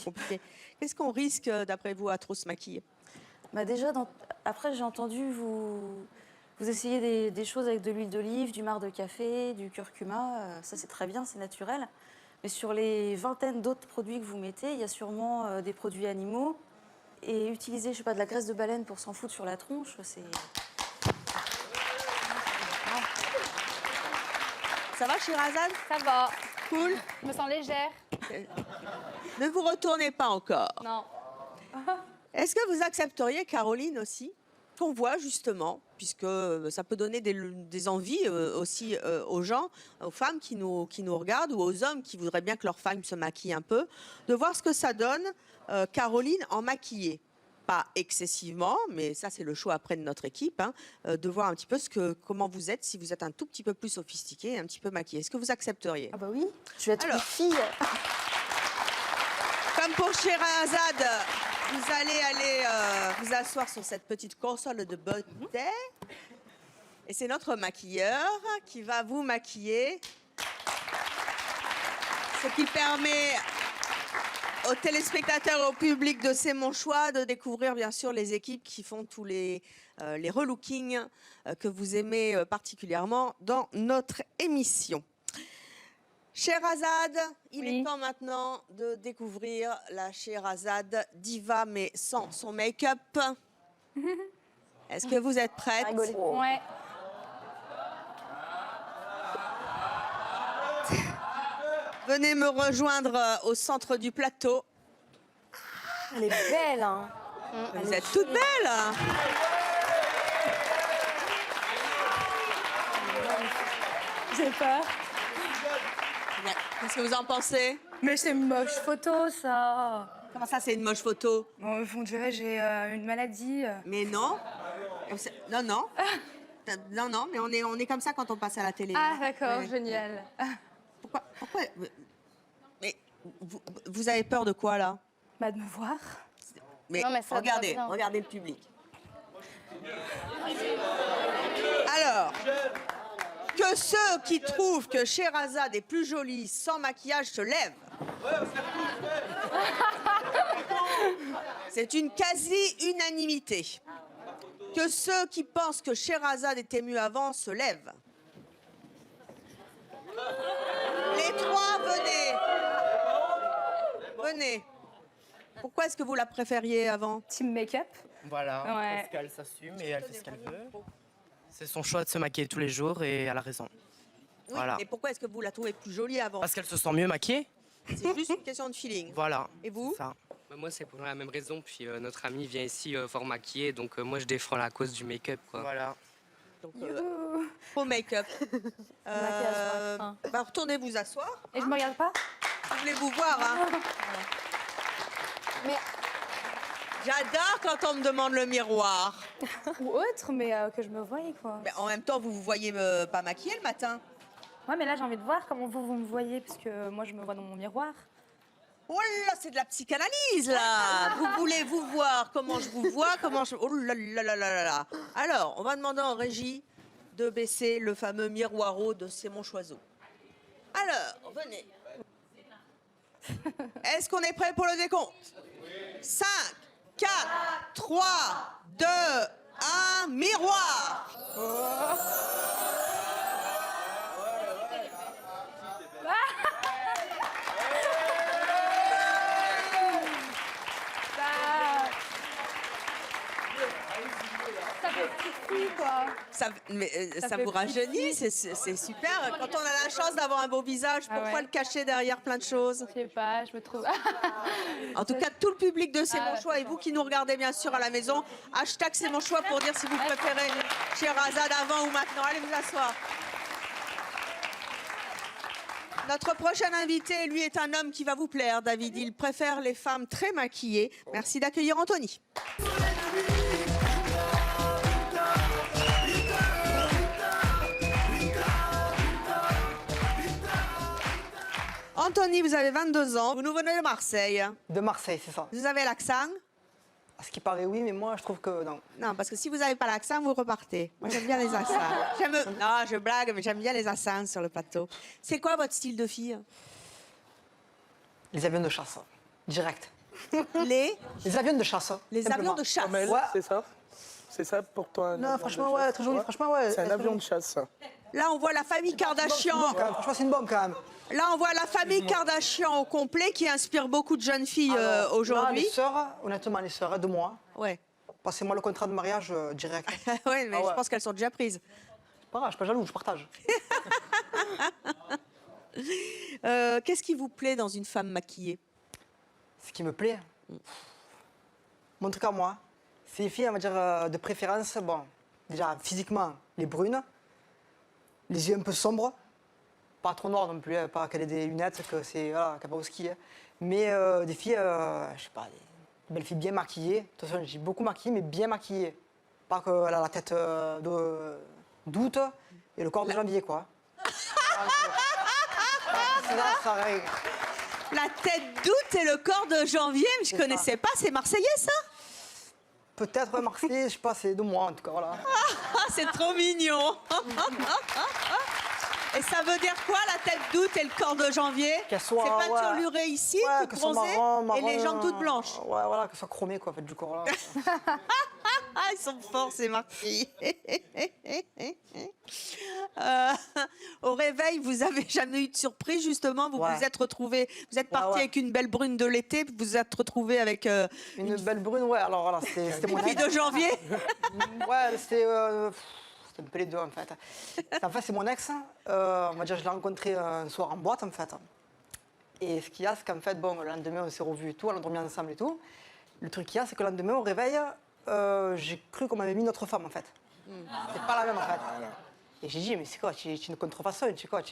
compliqué. Qu'est-ce qu'on risque, d'après vous, à trop se maquiller? Bah déjà, après j'ai entendu vous essayez des choses avec de l'huile d'olive, du marc de café, du curcuma, ça c'est très bien, c'est naturel. Mais sur les vingtaines d'autres produits que vous mettez, il y a sûrement des produits animaux. Et utiliser, je sais pas, de la graisse de baleine pour s'en foutre sur la tronche, c'est... Ça va, Sherazade? Ça va. Cool. Je me sens légère. Ne vous retournez pas encore. Non. Est-ce que vous accepteriez, Caroline, aussi, qu'on voit justement, puisque ça peut donner des envies aussi aux gens, aux femmes qui nous regardent, ou aux hommes qui voudraient bien que leur femme se maquille un peu, de voir ce que ça donne, Caroline, en maquillée? Pas excessivement, mais ça c'est le choix après de notre équipe, hein, de voir un petit peu comment vous êtes, si vous êtes un tout petit peu plus sophistiqué, un petit peu maquillée. Est-ce que vous accepteriez? Ah bah oui, je vais être une fille. Comme pour Sherazade, vous allez aller vous asseoir sur cette petite console de beauté. Et c'est notre maquilleur qui va vous maquiller. Ce qui permet aux téléspectateurs et au public de C'est mon choix de découvrir bien sûr les équipes qui font tous les relookings que vous aimez particulièrement dans notre émission. Sherazade, il est temps maintenant de découvrir la Sherazade diva mais sans son make-up. Est-ce que vous êtes prête? Ouais. Venez me rejoindre au centre du plateau. Elle est belle, hein. Vous êtes toute belle. J'ai peur. Qu'est-ce que vous en pensez? Mais c'est une moche photo, ça. Comment ça, c'est une moche photo? Bon, on dirait j'ai une maladie. Mais non. Non, non. Non, non, mais on est comme ça quand on passe à la télé. Ah, hein. d'accord, Ouais. génial. Pourquoi Mais vous avez peur de quoi, là? Bah, de me voir. Mais, Non, mais ça regardez, va bien. regardez le public. Alors, que ceux qui trouvent que Sherazade est plus jolie sans maquillage se lèvent. C'est une quasi-unanimité. Que ceux qui pensent que Sherazade était mieux avant se lèvent. Les trois, venez. Venez. Pourquoi est-ce que vous la préfériez avant? Team make-up. Voilà, Ouais. parce qu'elle s'assume et elle fait ce qu'elle veut. C'est son choix de se maquiller tous les jours et elle a raison. Oui, Voilà. mais pourquoi est-ce que vous la trouvez plus jolie avant? Parce qu'elle se sent mieux maquillée. C'est juste une question de feeling. Voilà. Et vous? Ça. Bah, moi, c'est pour la même raison. Puis notre ami vient ici fort maquillé, donc moi, je défends la cause du make-up. Quoi. Voilà. Donc, faux make-up. Maquillage, Bah, retournez vous asseoir. Et je me regarde pas? Je voulais vous voir. Hein. Mais J'adore quand on me demande le miroir. Ou autre, mais que je me voyais, quoi. Mais en même temps, vous vous voyez pas maquillée le matin. Ouais, mais là, j'ai envie de voir comment vous me voyez, parce que moi, je me vois dans mon miroir. Oh là, c'est de la psychanalyse, là. Vous voulez vous voir comment je vous vois, comment je... Oh là là là là là là. Alors, on va demander en régie de baisser le fameux miroiro de C'est mon choiseau. Alors, venez. Est-ce qu'on est prêt pour le décompte? 5, 4, 3, 2, 1, miroir. Ça fait pipi, quoi. Ça fait vous rajeunit, c'est super. Quand on a la chance d'avoir un beau visage, pourquoi le cacher derrière plein de choses? Je sais pas, je me trouve... En tout cas, tout le public de C'est mon choix et vous qui nous regardez bien sûr à la maison, hashtag C'est mon choix pour dire si vous préférez Sherazade avant ou maintenant. Allez vous asseoir. Notre prochain invité, lui, est un homme qui va vous plaire, David. Il préfère les femmes très maquillées. Merci d'accueillir Anthony. Anthony, vous avez 22 ans, vous nous venez de Marseille. De Marseille, c'est ça. Vous avez l'accent? À ce qui paraît, oui, mais moi, je trouve que non. Non, parce que si vous n'avez pas l'accent, vous repartez. Moi, j'aime bien les accents. Non, je blague, mais j'aime bien les accents sur le plateau. C'est quoi votre style de fille? Les avions de chasse, direct. Les avions de chasse. Les avions de chasse. Amel, c'est ça? C'est ça pour toi un Non, avion franchement, de ouais, chasse très joli, franchement, ouais. C'est un avion de chasse, ça. Là, on voit la famille Kardashian. Franchement, c'est une bombe quand même. Là, on voit la famille Kardashian au complet qui inspire beaucoup de jeunes filles aujourd'hui. Les sœurs, honnêtement, les sœurs de moi. Ouais. Passez-moi le contrat de mariage direct. Oui, mais je pense qu'elles sont déjà prises. C'est pas grave, je suis pas jaloux, je partage. Qu'est-ce qui vous plaît dans une femme maquillée? Ce qui me plaît, mon truc à moi, c'est les filles, on va dire, de préférence, bon, déjà physiquement, les brunes, les yeux un peu sombres, pas trop noirs non plus, hein, pas qu'elle ait des lunettes, que c'est, voilà, qu'elle va au ski, hein. Mais des filles, je sais pas, des belles filles bien maquillées. De toute façon, j'ai beaucoup maquillé, mais bien maquillées. Pas qu'elle a la tête d'août et le corps de janvier, quoi. Ça règle. La tête d'août et le corps de janvier, mais je connaissais pas, c'est marseillais ça? Peut-être Marseille, je sais pas, c'est de moi en tout cas, voilà. C'est trop mignon. Et ça veut dire quoi, la tête d'août et le corps de janvier? Qu'elle soit, c'est pas turluré ici, toute bronzée, et les jambes toutes blanches. Ouais, voilà, qu'elle soit chromée, quoi, en fait, du corps, là. Ils sont forts, ces marquis. Au réveil, vous avez jamais eu de surprise, justement? Vous vous êtes retrouvés, vous êtes parti avec une belle brune de l'été, vous vous êtes retrouvé avec... une belle brune, ouais, alors voilà, c'était mon fille de janvier. Ouais, c'était un peu les deux, en fait. En fait, c'est mon ex, on va dire, je l'ai rencontré un soir en boîte, en fait. Et ce qu'il y a, c'est qu'en fait, bon, le lendemain, on s'est revus et tout, on a dormi ensemble et tout. Le truc qu'il y a, c'est que le lendemain, au réveil, j'ai cru qu'on m'avait mis notre femme, en fait. C'est pas la même, en fait. Et j'ai dit, mais c'est quoi, tu es une contrefaçon, tu es quoi, Donc,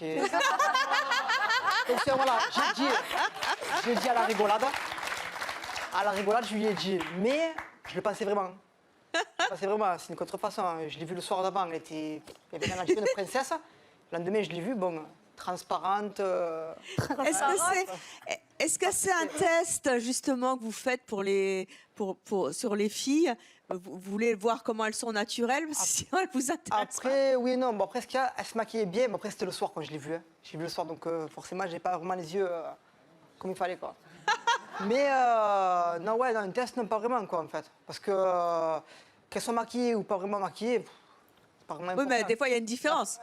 voilà, j'ai dit à la rigolade. À la rigolade, je lui ai dit, mais je le pensais vraiment. C'est vraiment, c'est une contrefaçon. Je l'ai vu le soir d'avant, il y avait un de princesse. Le lendemain, je l'ai vue, bon, transparente. Est-ce que c'est un test, justement, que vous faites sur les filles? Vous voulez voir comment elles sont naturelles, si elles vous intéressent? Après, oui et non. Bon, après, ce qu'il y a, elle se maquillait bien, mais après, c'était le soir quand je l'ai vue. Hein. J'ai vu le soir, donc forcément, j'ai pas vraiment les yeux comme il fallait, quoi. Mais non, ouais, non, un test, non, pas vraiment, quoi, en fait. Parce que qu'elles soient maquillées ou pas vraiment maquillées, c'est pas vraiment important. Oui, mais des fois, il y a une différence.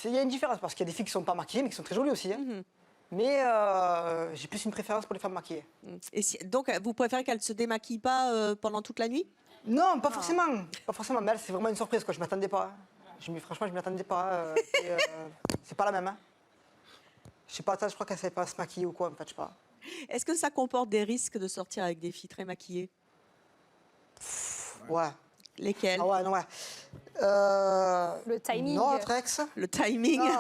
Il y a une différence, parce qu'il y a des filles qui sont pas maquillées, mais qui sont très jolies aussi. Hein. Mais j'ai plus une préférence pour les femmes maquillées. Et donc, vous préférez qu'elles ne se démaquillent pas pendant toute la nuit? Non, pas forcément. Pas forcément, mais elle, c'est vraiment une surprise, quoi. Je ne m'attendais pas. Franchement, je ne m'y attendais pas. C'est pas la même. Hein. Je sais pas, je crois qu'elle ne savait pas se maquiller ou quoi, en fait, je sais pas. Est-ce que ça comporte des risques de sortir avec des filles très maquillées? Ouais. Lesquelles? Ah ouais, non, ouais. Le timing. Une autre ex. Le timing. Non,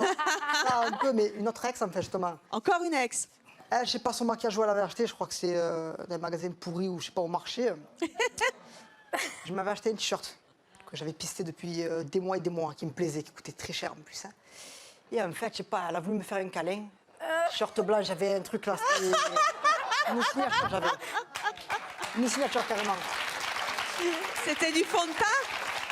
ça, un peu, mais une autre ex, en fait, justement. Encore une ex? Elle, je sais pas son maquillage où elle avait acheté, je crois que c'est dans un magasin pourri ou je sais pas, au marché. Je m'avais acheté un t-shirt que j'avais pisté depuis des mois et des mois, qui me plaisait, qui coûtait très cher en plus. Hein. Et en fait, je sais pas, elle a voulu me faire un câlin. T-shirt blanc, j'avais un truc là, c'était une signature, j'avais. Une signature carrément. C'était du fond de teint?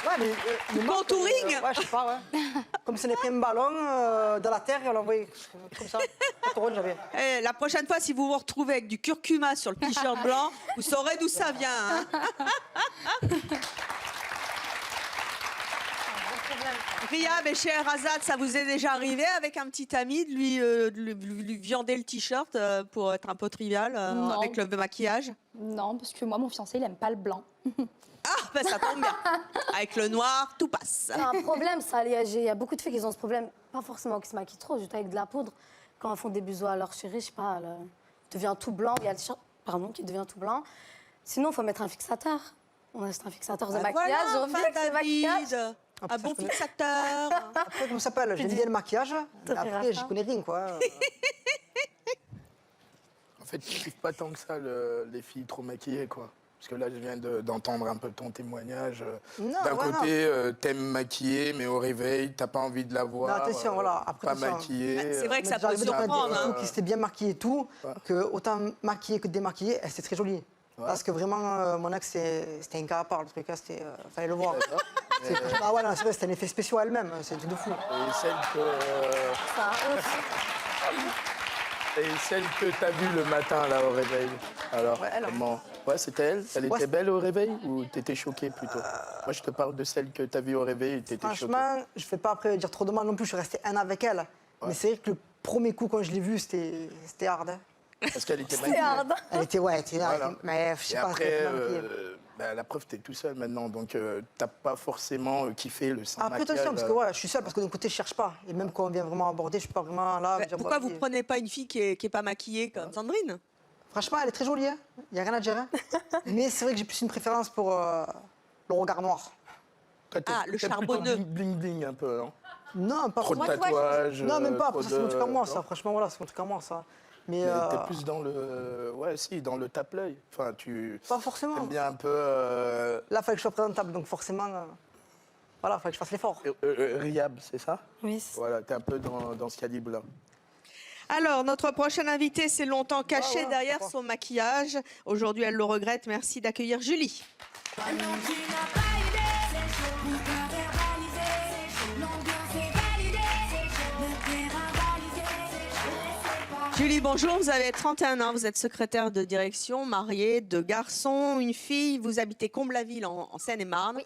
Ouais, mais du contouring? Ouais, je sais pas, ouais. Comme si on avait pris un ballon dans la terre et on l'a envoyé comme ça. J'avais. La prochaine fois, si vous vous retrouvez avec du curcuma sur le t-shirt blanc, vous saurez d'où ça vient. Hein. Ria, mais cher Azad, ça vous est déjà arrivé avec un petit ami de lui viander le t-shirt pour être un peu trivial avec le maquillage? Non, parce que moi, mon fiancé, il aime pas le blanc. Ah, ben ça tombe bien. Avec le noir, tout passe. C'est un problème, ça. Il y a beaucoup de filles qui ont ce problème. Pas forcément qui se maquillent trop, juste avec de la poudre. Quand elles font des bisous à leur chérie, je sais pas, elle devient tout blanc. Il y a le t-shirt, pardon, qui devient tout blanc. Sinon, il faut mettre un fixateur. On achète un fixateur de maquillage. Voilà, on fixe le maquillage. Un bon fixateur. Après, comment ça s'appelle? J'aime bien le maquillage. Mais après, je connais rien, quoi. En fait, je kiffe pas tant que ça les filles trop maquillées, quoi. Parce que là, je viens d'entendre un peu ton témoignage. D'un côté, t'aimes maquiller, mais au réveil, t'as pas envie de la voir. Non, attention, voilà. Après, pas maquillée. C'est vrai que ça peut surprendre. Qui s'était bien maquillée et tout, que autant maquillée que démaquillée, elle, c'était très jolie. Parce que vraiment, mon ex, c'était un cas à part, le truc, fallait le voir. Ah ouais, c'est vrai, c'était un effet spécial elle-même, c'est un truc de fou. Et celle que t'as vue le matin, là, au réveil, alors, comment? Ouais, c'était elle? Elle était belle au réveil ou t'étais choquée plutôt? Moi, je te parle de celle que t'as vue au réveil et t'étais choquée. Franchement, je fais pas après dire trop de mal non plus, je suis resté un an avec elle. Ouais. Mais c'est vrai que le premier coup, quand je l'ai vue, c'était hard. Hein. Parce qu'elle était maquillée. Elle était, ouais, elle était là. Voilà. Mais je sais et pas. Après, la preuve, t'es tout seul maintenant, donc t'as pas forcément kiffé le sans après, maquillage. attention, parce que ouais, je suis seul, parce que d'un côté, je cherche pas. Et même quand on vient vraiment aborder, je suis pas vraiment là. Pourquoi vous prenez pas une fille qui est pas maquillée comme Sandrine? Franchement, elle est très jolie, hein. Y a rien à dire. Hein. Mais c'est vrai que j'ai plus une préférence pour le regard noir. Le charbonneux. Bling bling un peu, non? Non, pas trop de tatouages. Non, même pas. C'est mon truc à moi, ça. Franchement, voilà, c'est mon truc à moi, ça. Mais t'es plus dans le. Ouais, si, dans le tape-l'œil. Enfin, tu. Pas forcément. T'aimes bien un peu. Là, il fallait que je sois présentable, donc forcément. Voilà, il fallait que je fasse l'effort. Riab, c'est ça? Oui. Voilà, t'es un peu dans ce calibre-là. Alors, notre prochaine invitée s'est longtemps cachée derrière son maquillage. Aujourd'hui, elle le regrette. Merci d'accueillir Julie. Julie, bonjour, vous avez 31 ans, vous êtes secrétaire de direction, mariée, 2 garçons, une fille, vous habitez Comble-la-Ville en Seine-et-Marne. Oui.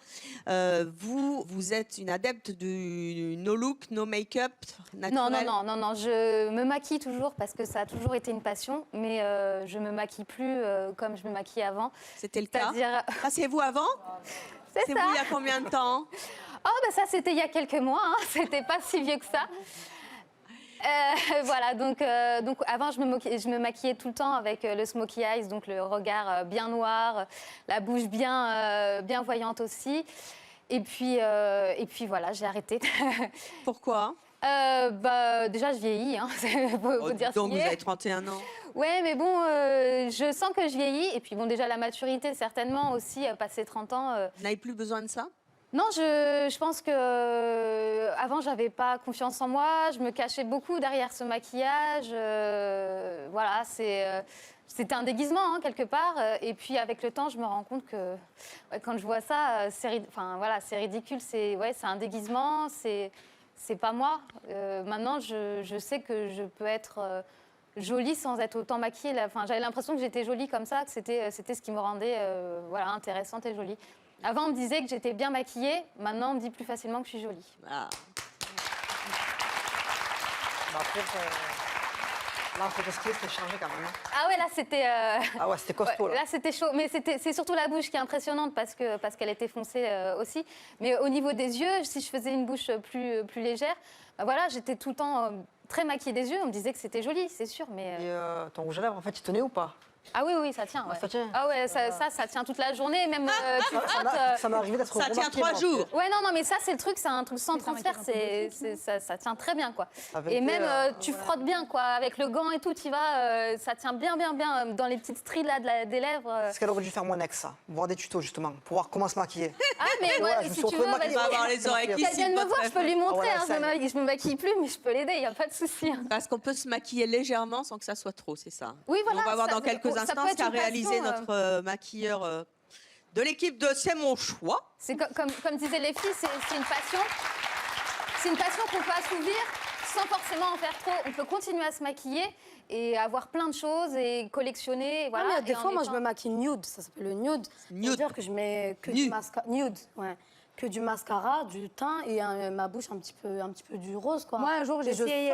Vous êtes une adepte du no look, no make-up naturel? Non, je me maquille toujours parce que ça a toujours été une passion, mais je me maquille plus comme je me maquillais avant. C'était le cas? C'est vous avant? C'est ça. Vous il y a combien de temps? Ça c'était il y a quelques mois, hein. C'était pas si vieux que ça. Voilà, donc avant je me maquillais tout le temps avec le smokey eyes, donc le regard bien noir, la bouche bien voyante aussi. Et puis voilà, j'ai arrêté. Pourquoi? Déjà je vieillis, hein, faut dire donc vous avez 31 ans. Ouais, mais bon, je sens que je vieillis. Et puis bon, déjà la maturité certainement aussi, passer 30 ans. Vous n'avez plus besoin de ça? Non, je pense que avant j'avais pas confiance en moi, je me cachais beaucoup derrière ce maquillage. Voilà, c'était un déguisement hein, quelque part. Et puis avec le temps, je me rends compte que quand je vois ça, c'est ridicule. C'est un déguisement, c'est pas moi. Maintenant, je sais que je peux être jolie sans être autant maquillée. J'avais l'impression que j'étais jolie comme ça, que c'était ce qui me rendait intéressante et jolie. Avant, on me disait que j'étais bien maquillée. Maintenant, on me dit plus facilement que je suis jolie. L'entreprise, c'était changé quand même. Ah ouais, là c'était. Ah ouais, c'était costaud, là. Là c'était chaud, mais c'est surtout la bouche qui est impressionnante parce qu'elle était foncée aussi. Mais au niveau des yeux, si je faisais une bouche plus légère, bah voilà, j'étais tout le temps très maquillée des yeux. On me disait que c'était joli, c'est sûr, mais. Et ton rouge à lèvres, en fait, il tenait ou pas? Ah oui, ça tient. Ouais. Ça tient. Ah ouais, ça tient toute la journée, même tu frottes. Ça m'est arrivé d'être Ça tient remarqué, 3 moi. jours. Ouais, non, mais ça, c'est le truc, c'est un truc sans transfert, ça tient très bien, quoi. La Et vérité, même, tu frottes bien, quoi, avec le gant et tout, tu vas, ça tient bien, dans les petites stries, là, des lèvres. C'est ce qu'elle aurait dû faire mon ex, ça. Voir des tutos, justement, pour voir comment se maquiller. Ah, mais Voilà, ouais, je me si suis tu retrouvé veux, maquillée. On va avoir les oreilles qui qu'elle vienne me sifflent, voir, je peux lui montrer, Voilà, hein, ça y est. je me maquille plus, mais je peux l'aider, il n'y a pas de souci. hein. Parce qu'on peut se maquiller légèrement sans que ça soit trop, c'est ça? Oui, voilà. On va voir ça- dans quelques ça instants peut ce être qu'a une réalisé passion, notre maquilleur de l'équipe de C'est mon choix. C'est comme disaient les filles, c'est une passion. C'est une passion qu'on peut assouvir sans forcément en faire trop. On peut continuer à se maquiller et avoir plein de choses et collectionner. Et voilà, Ouais, mais des et en fois, moi, je étant- me maquille nude. Ça s'appelle le nude. Nude. C'est-à-dire que je mets que du mascara. Nude, ouais. Que du mascara, du teint et ma bouche un petit peu du rose, quoi. Moi, un jour, j'ai Et je essayé,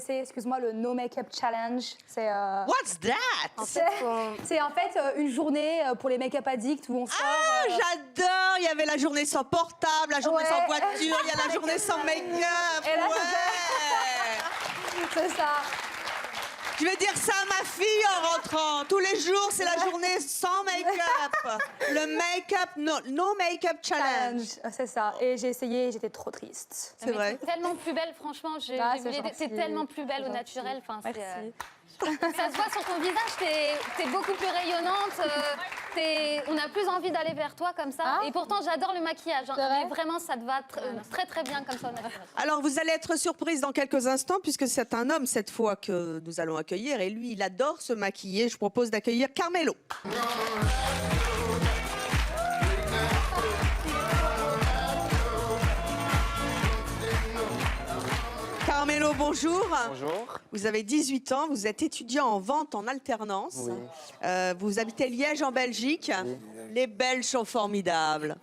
sors, excuse-moi, le No Makeup Challenge. C'est What's that? c'est en fait une journée pour les make-up addicts où on sort. Ah, j'adore! Il y avait la journée sans portable, la journée Ouais. sans voiture, il y a la journée sans make-up. Et là, Ouais. c'est ça. Je vais dire ça à ma fille en rentrant. Tous les jours, c'est la journée sans make-up. Le make-up, no make-up challenge. C'est ça. Et j'ai essayé, j'étais trop triste. C'est vrai. T'es tellement plus belle, franchement. J'ai Ah, vu c'est les- gentil. T'es tellement plus belle C'est au naturel. gentil. Enfin, Merci. ça se voit sur ton visage, t'es beaucoup plus rayonnante. On a plus envie d'aller vers toi comme ça. Et pourtant, j'adore le maquillage. hein. Mais vraiment, ça te va très très bien comme ça au naturel. Alors, vous allez être surprise dans quelques instants, puisque c'est un homme cette fois que nous allons accueillir. Et lui, il adore se maquiller. Je propose d'accueillir Carmelo. Carmelo, bonjour. Bonjour. Vous avez 18 ans, vous êtes étudiant en vente en alternance. Oui. Vous habitez Liège en Belgique. Oui. Les Belges sont formidables.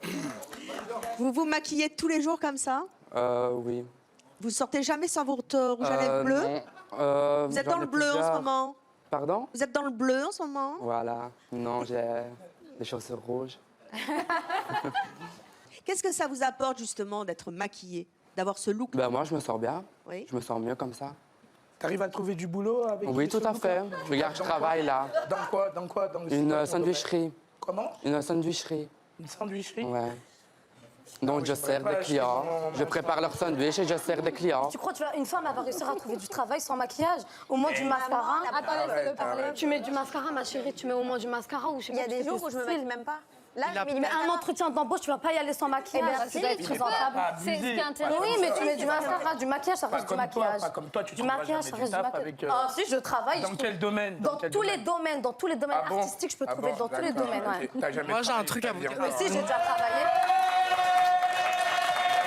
Vous vous maquillez tous les jours comme ça? Oui. Vous sortez jamais sans votre rouge à lèvres bleu? Non. Vous êtes J'en dans ai le bleu en ce plusieurs. moment? Pardon? Vous êtes dans le bleu en ce moment? Voilà. Non, j'ai des chaussures rouges. Qu'est-ce que ça vous apporte justement d'être maquillé, d'avoir ce look? Ben, moi, je me sens bien. Oui. Je me sens mieux comme ça. T'arrives à trouver du boulot avec Oui, tout ce à look, fait. là Regarde, je Dans travaille là. quoi? Dans quoi? Dans c'est quoi Une ton sandwicherie. Comment? Une sandwicherie. Une sandwicherie? Ouais. Donc, je sers pas, des je clients. fais mon- Je prépare leur sandwich et je sers des clients. Tu crois qu'une femme elle va réussir à trouver du travail sans maquillage? Au moins du mascara. Attends, laisse-le parler. Tu mets du mascara, ma chérie, tu mets au moins du mascara ou je sais Il y a pas, des tu jours fais où je me style. maquille même pas. Là, Mais un entretien d'embauche, tu vas pas y aller sans maquillage. Eh ben, tu si, dois être tu présentable. peux. C'est ce qui est intéressant. Oui, mais tu mets du mascara, du maquillage, ça Pas reste du comme toi, maquillage. pas comme toi, tu Du trouveras maquillage, jamais ça du reste du taf maquillage. avec, Ah si, je travaille. Dans quel domaine? Dans tous les domaines, Ah bon? artistiques, je peux Ah trouver bon, dans tous les d'accord, domaines. ok. ouais. T'as jamais Moi, j'ai un travaillé, truc à t'as vous bien dire. Mais si, j'ai déjà travaillé.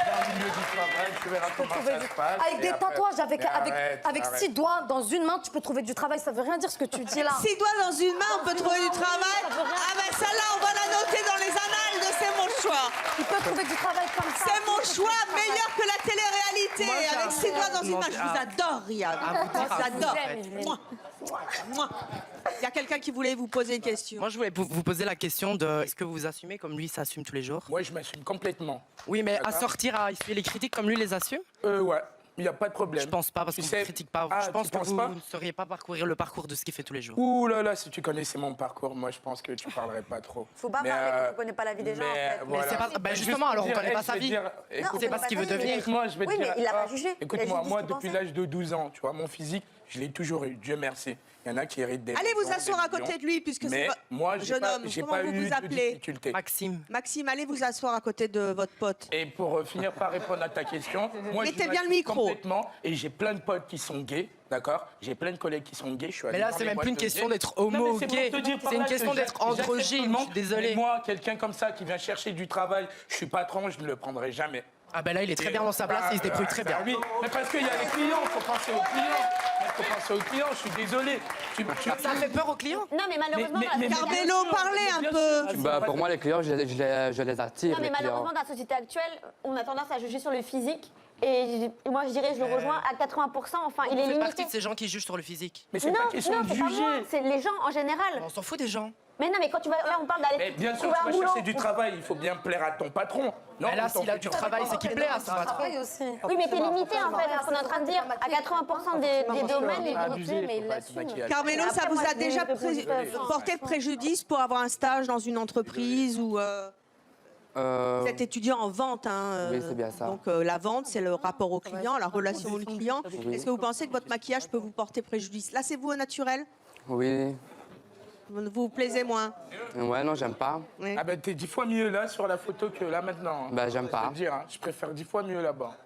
Dans le milieu du travail, tu verras comment ça se passe. Avec et des après- tatouages, avec Mais arrête. 6 doigts dans une main, tu peux trouver du travail. Ça veut rien dire ce que tu dis là. 6 doigts dans une main, on peut trouver du travail. Ah ben celle-là, on va la noter dans les annales de C'est mon choix. Il peut trouver du travail comme ça. C'est mon choix, meilleur que la télé-réalité. Moi, j'ai Avec un 6 doigts dans une main, demandé je vous adore, Riyad. à vous dire, Je vous adore. en fait. Mouah. Mouah. Il y a quelqu'un qui voulait vous poser une question. Moi, je voulais vous poser la question de est-ce que vous vous assumez comme lui s'assume tous les jours? Moi, je m'assume complètement. Oui, mais à D'accord. sortir, à essuyer les critiques comme lui les assume? Ouais, il n'y a pas de problème. Je pense pas, parce Tu qu'on sais- ne critique pas. Ah, je pense tu que penses vous pas ne sauriez pas parcourir le parcours de ce qu'il fait tous les jours. Ouh là là, si tu connaissais mon parcours, moi je pense que tu parlerais pas trop. Faut pas Mais, parler quand on connaît pas la vie des gens, en fait. voilà. c'est pas- bah, Mais justement, juste alors, on pour connaît pas je sa vais vie. dire, Non, on écoute, sait pas ce qu'il veut devenir. Écoute-moi, je vais te Oui, dire. mais il l'a pas jugé. Il a Écoute-moi, juste dit moi ce qu'il depuis pensait. l'âge de 12 ans, tu vois, mon physique, je l'ai toujours eu, Dieu merci. Il y en a qui héritent des Allez vous maisons, asseoir des à côté millions. de lui, puisque c'est Mais pas- moi, j'ai jeune pas, homme, j'ai comment pas vous eu vous de appelez? difficulté. Maxime. Maxime, allez vous asseoir à côté de votre pote. Et pour finir par répondre à ta question, moi Mettez je bien le m'assume micro. complètement et j'ai plein de potes qui sont gays, d'accord? J'ai plein de collègues qui sont gays. Je suis allé Mais là, dans c'est les même boîtes plus une de question gays. d'être homo Non, mais ou c'est pour gay. te dire par C'est une là que question d'être j'accepte tout androgyne, le monde. je suis désolé. Mais moi, quelqu'un comme ça qui vient chercher du travail, je suis patron, je ne le prendrai jamais. Ah ben là, il est très bien dans sa place et il se débrouille très bien. Oui, mais parce qu'il y a les clients, il faut penser aux clients. Il faut penser aux clients, je suis désolé. Ça fait peur aux clients? Non, mais malheureusement, Carmelo, parlez un peu. Bah, pour moi, les clients, je les attire. Non, mais les malheureusement, clients. dans la société actuelle, on a tendance à juger sur le physique Et moi, je dirais, je le rejoins à 80%. Enfin, il est On fait limité. partie de ces gens qui jugent sur le physique. Mais c'est pas question de c'est pas juger. moi, c'est les gens en général. On s'en fout des gens. Mais non, mais quand tu vas. Là, on parle d'aller. Mais bien sûr, trouver tu un vas boulot. chercher du travail, il faut bien plaire à ton patron. Non, Mais là, on t'en s'il a fait du pas. travail, c'est qu'il plaît à son patron. Oui, mais t'es limité en fait, c'est ce qu'on est en train de dire. À 80% des domaines, il est limité, mais il l'assume. Carmelo, ça Après, vous moi, a je déjà peux- porté préjudice pour avoir un stage dans une entreprise ou vous êtes étudiant en vente, hein, Oui, c'est bien ça. donc la vente, c'est le rapport au client, la relation au client. Oui. Est-ce que vous pensez que votre maquillage peut vous porter préjudice? Là, c'est vous au naturel? Oui. Vous vous plaisez moins? Ouais, non, j'aime pas. Ah ben t'es 10 fois mieux là sur la photo que là maintenant. Bah, j'aime pas. Je peux te dire, hein, je préfère 10 fois mieux là-bas.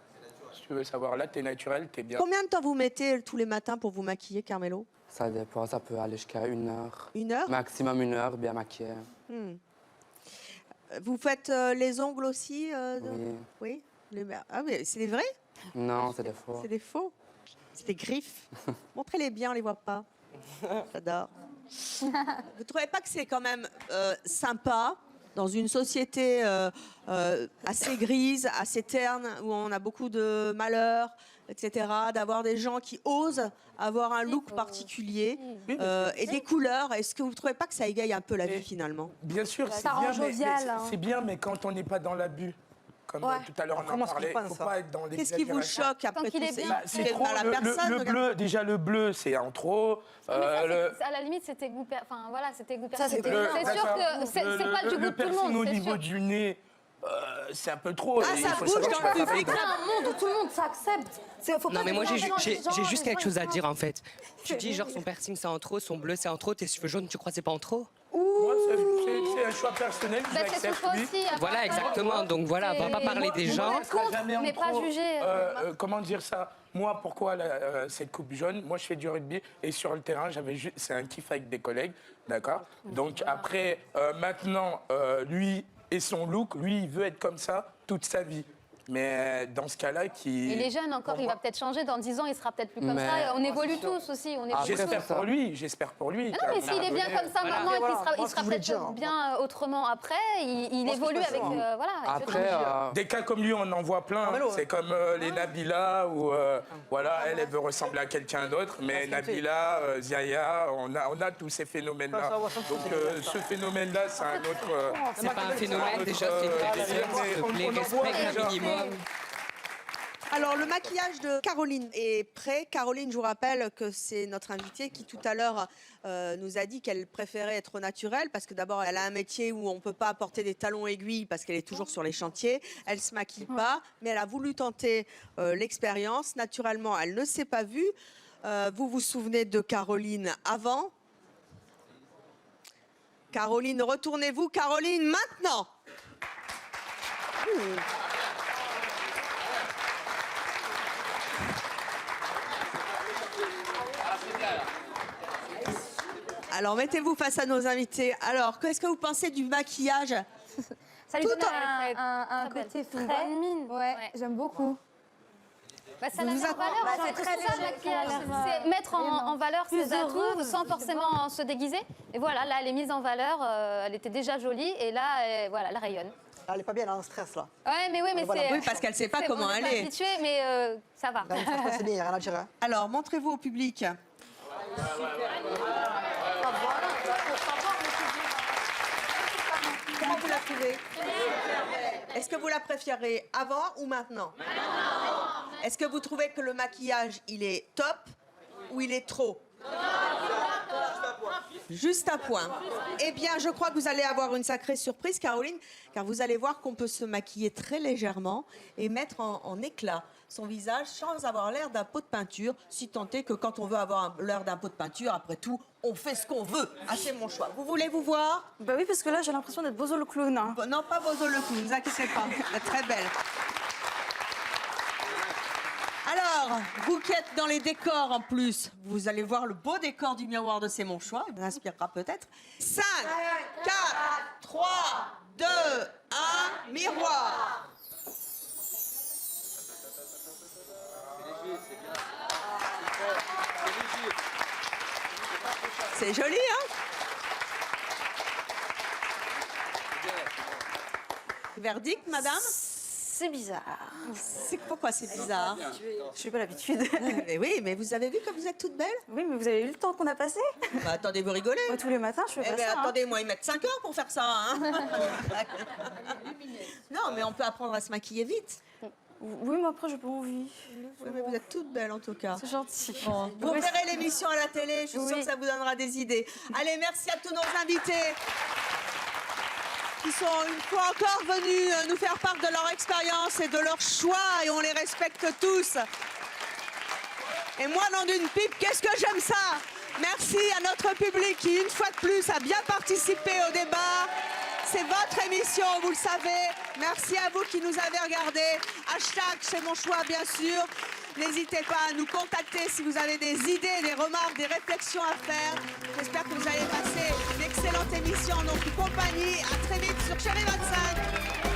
Si tu veux savoir, là t'es naturel, t'es bien. Combien de temps vous mettez tous les matins pour vous maquiller, Carmelo? Ça dépend, ça peut aller jusqu'à 1 heure. 1 heure? Maximum 1 heure, bien maquillé. Vous faites les ongles aussi Oui. Oui. Ah oui, c'est des vrais? Non, c'est des faux. C'est des faux? C'est des griffes? Montrez-les bien, on les voit pas. J'adore. Vous trouvez pas que c'est quand même sympa dans une société assez grise, assez terne, où on a beaucoup de malheurs, etc., d'avoir des gens qui osent avoir un look particulier et des couleurs? Est-ce que vous trouvez pas que ça égaye un peu la vie finalement? Bien sûr, c'est Ça rend bien, jovial, hein. c'est bien, mais quand on n'est pas dans l'abus. Comme tout à l'heure on Comment en ça parlait, dépend, faut ça? pas être dans Qu'est-ce qui vous l'exagération. choque après qu'il tout est ça? bien. Bah, c'est Vous trop, êtes à la personne, le bleu, déjà le bleu c'est en trop. Mais ça, le- à la limite, c'était goût. Enfin voilà, c'était goût Ça, c'est personnel. le- C'est sûr d'accord. que c'est pas du goût le de tout le piercing monde. au c'est niveau sûr. du nez, c'est un peu trop. Ah, et il ça faut bouge savoir dans que le tu vas public, pas C'est un monde où tout le monde s'accepte. Faut Non pas mais moi mélanger j'ai les gens, j'ai juste les quelque gens, chose à ils dire en fait. Tu dis genre son piercing c'est en trop, son bleu c'est en trop, tes cheveux jaunes tu crois c'est pas en trop? Moi, c'est un choix personnel, Bah, c'est j'accepte, souffrant oui. aussi. après, Voilà exactement, donc voilà, on va pas parler des gens. Moi, je serai jamais en mais pas trop, juger. comment dire ça? Moi, pourquoi cette coupe jaune? Moi, je fais du rugby et sur le terrain, c'est un kiff avec des collègues, d'accord? Donc après, maintenant, lui et son look, lui, il veut être comme ça toute sa vie. Mais dans ce cas-là, Et les jeunes encore, il va peut-être changer. Dans 10 ans, il sera peut-être plus comme Mais- ça. Et on évolue tous aussi. On évolue J'espère tous. pour lui, j'espère pour lui. Non, mais s'il est bien comme ça maintenant et qu'il sera, il sera peut-être dire. bien autrement après, il évolue avec. Voilà. avec le Après, temps. Des cas comme lui, on en voit plein. C'est comme les Nabila, où voilà, elle veut ressembler à quelqu'un d'autre. Mais Nabila, Ziaya, on a tous ces phénomènes-là. Donc ce phénomène-là, c'est un autre. C'est pas un phénomène déjà, c'est une personne s'il te plaît, respecte un minimum. Alors, le maquillage de Caroline est prêt. Caroline, je vous rappelle que c'est notre invitée qui, tout à l'heure, nous a dit qu'elle préférait être naturelle parce que d'abord, elle a un métier où on ne peut pas porter des talons aiguilles parce qu'elle est toujours sur les chantiers. Elle ne se maquille pas, mais elle a voulu tenter l'expérience. Naturellement, elle ne s'est pas vue. Vous vous souvenez de Caroline avant? Caroline, retournez-vous. Caroline, maintenant. Alors, mettez-vous face à nos invités. Alors, qu'est-ce que vous pensez du maquillage? Ça lui Tout donne en- un côté frais. Ouais, j'aime beaucoup. Bah, ça la met en valeur. Bah, en fait. c'est très C'est ça, le léger, maquillage. c'est C'est mettre en valeur plus ses atouts heureuse, sans forcément se déguiser. Et voilà, là, elle est mise en valeur. Elle était déjà jolie et là, voilà, elle rayonne. Elle est pas bien, elle a un stress là. Ouais, mais oui, mais Voilà. c'est. Oui, parce qu'elle sait pas comment on elle pas est. habitué, mais ça va. Là, une stress, c'est bien, il n'y a rien à dire. Hein. Alors, montrez-vous au public. Comment vous la trouvez? Est-ce que vous la préférez avant ou maintenant? Est-ce que vous trouvez que le maquillage, il est top ou il est trop? Juste à point. Eh bien, je crois que vous allez avoir une sacrée surprise, Caroline, car vous allez voir qu'on peut se maquiller très légèrement et mettre en éclat son visage sans avoir l'air d'un pot de peinture, si tant est que quand on veut avoir l'air d'un pot de peinture, après tout, on fait ce qu'on veut. Ah, c'est mon choix. Vous voulez vous voir? Bah oui, parce que là, j'ai l'impression d'être Bozo le clown. Hein. Non, pas Bozo le clown, ne vous inquiétez pas. Vous êtes très belle. Alors, vous qui êtes dans les décors en plus, vous allez voir le beau décor du miroir de C'est mon choix. Il vous inspirera peut-être. 5, 4, 3, 2, 1, miroir. C'est joli, hein? Verdict, madame? C'est bizarre. Pourquoi c'est bizarre? Je n'ai pas l'habitude. Mais oui, mais vous avez vu comme vous êtes toutes belles? Oui, mais vous avez vu le temps qu'on a passé? Bah, attendez, vous rigolez? Moi, tous les matins, je fais Eh pas ben, ça. attendez, moi, ils mettent 5 heures pour faire ça. Hein. Non, mais on peut apprendre à se maquiller vite. Oui, mais après, j'ai pas envie. Oui, mais vous êtes toutes belles, en tout cas. C'est gentil. Vous verrez l'émission à la télé, je suis sûre que ça vous donnera des idées. Allez, merci à tous nos invités qui sont une fois encore venus nous faire part de leur expérience et de leur choix, et on les respecte tous. Et moi, nom d'une pipe, qu'est-ce que j'aime ça! Merci à notre public qui, une fois de plus, a bien participé au débat. C'est votre émission, vous le savez. Merci à vous qui nous avez regardés. Hashtag c'est mon choix, bien sûr. N'hésitez pas à nous contacter si vous avez des idées, des remarques, des réflexions à faire. J'espère que vous allez passer une excellente émission en notre compagnie. À très vite sur Chérie 25.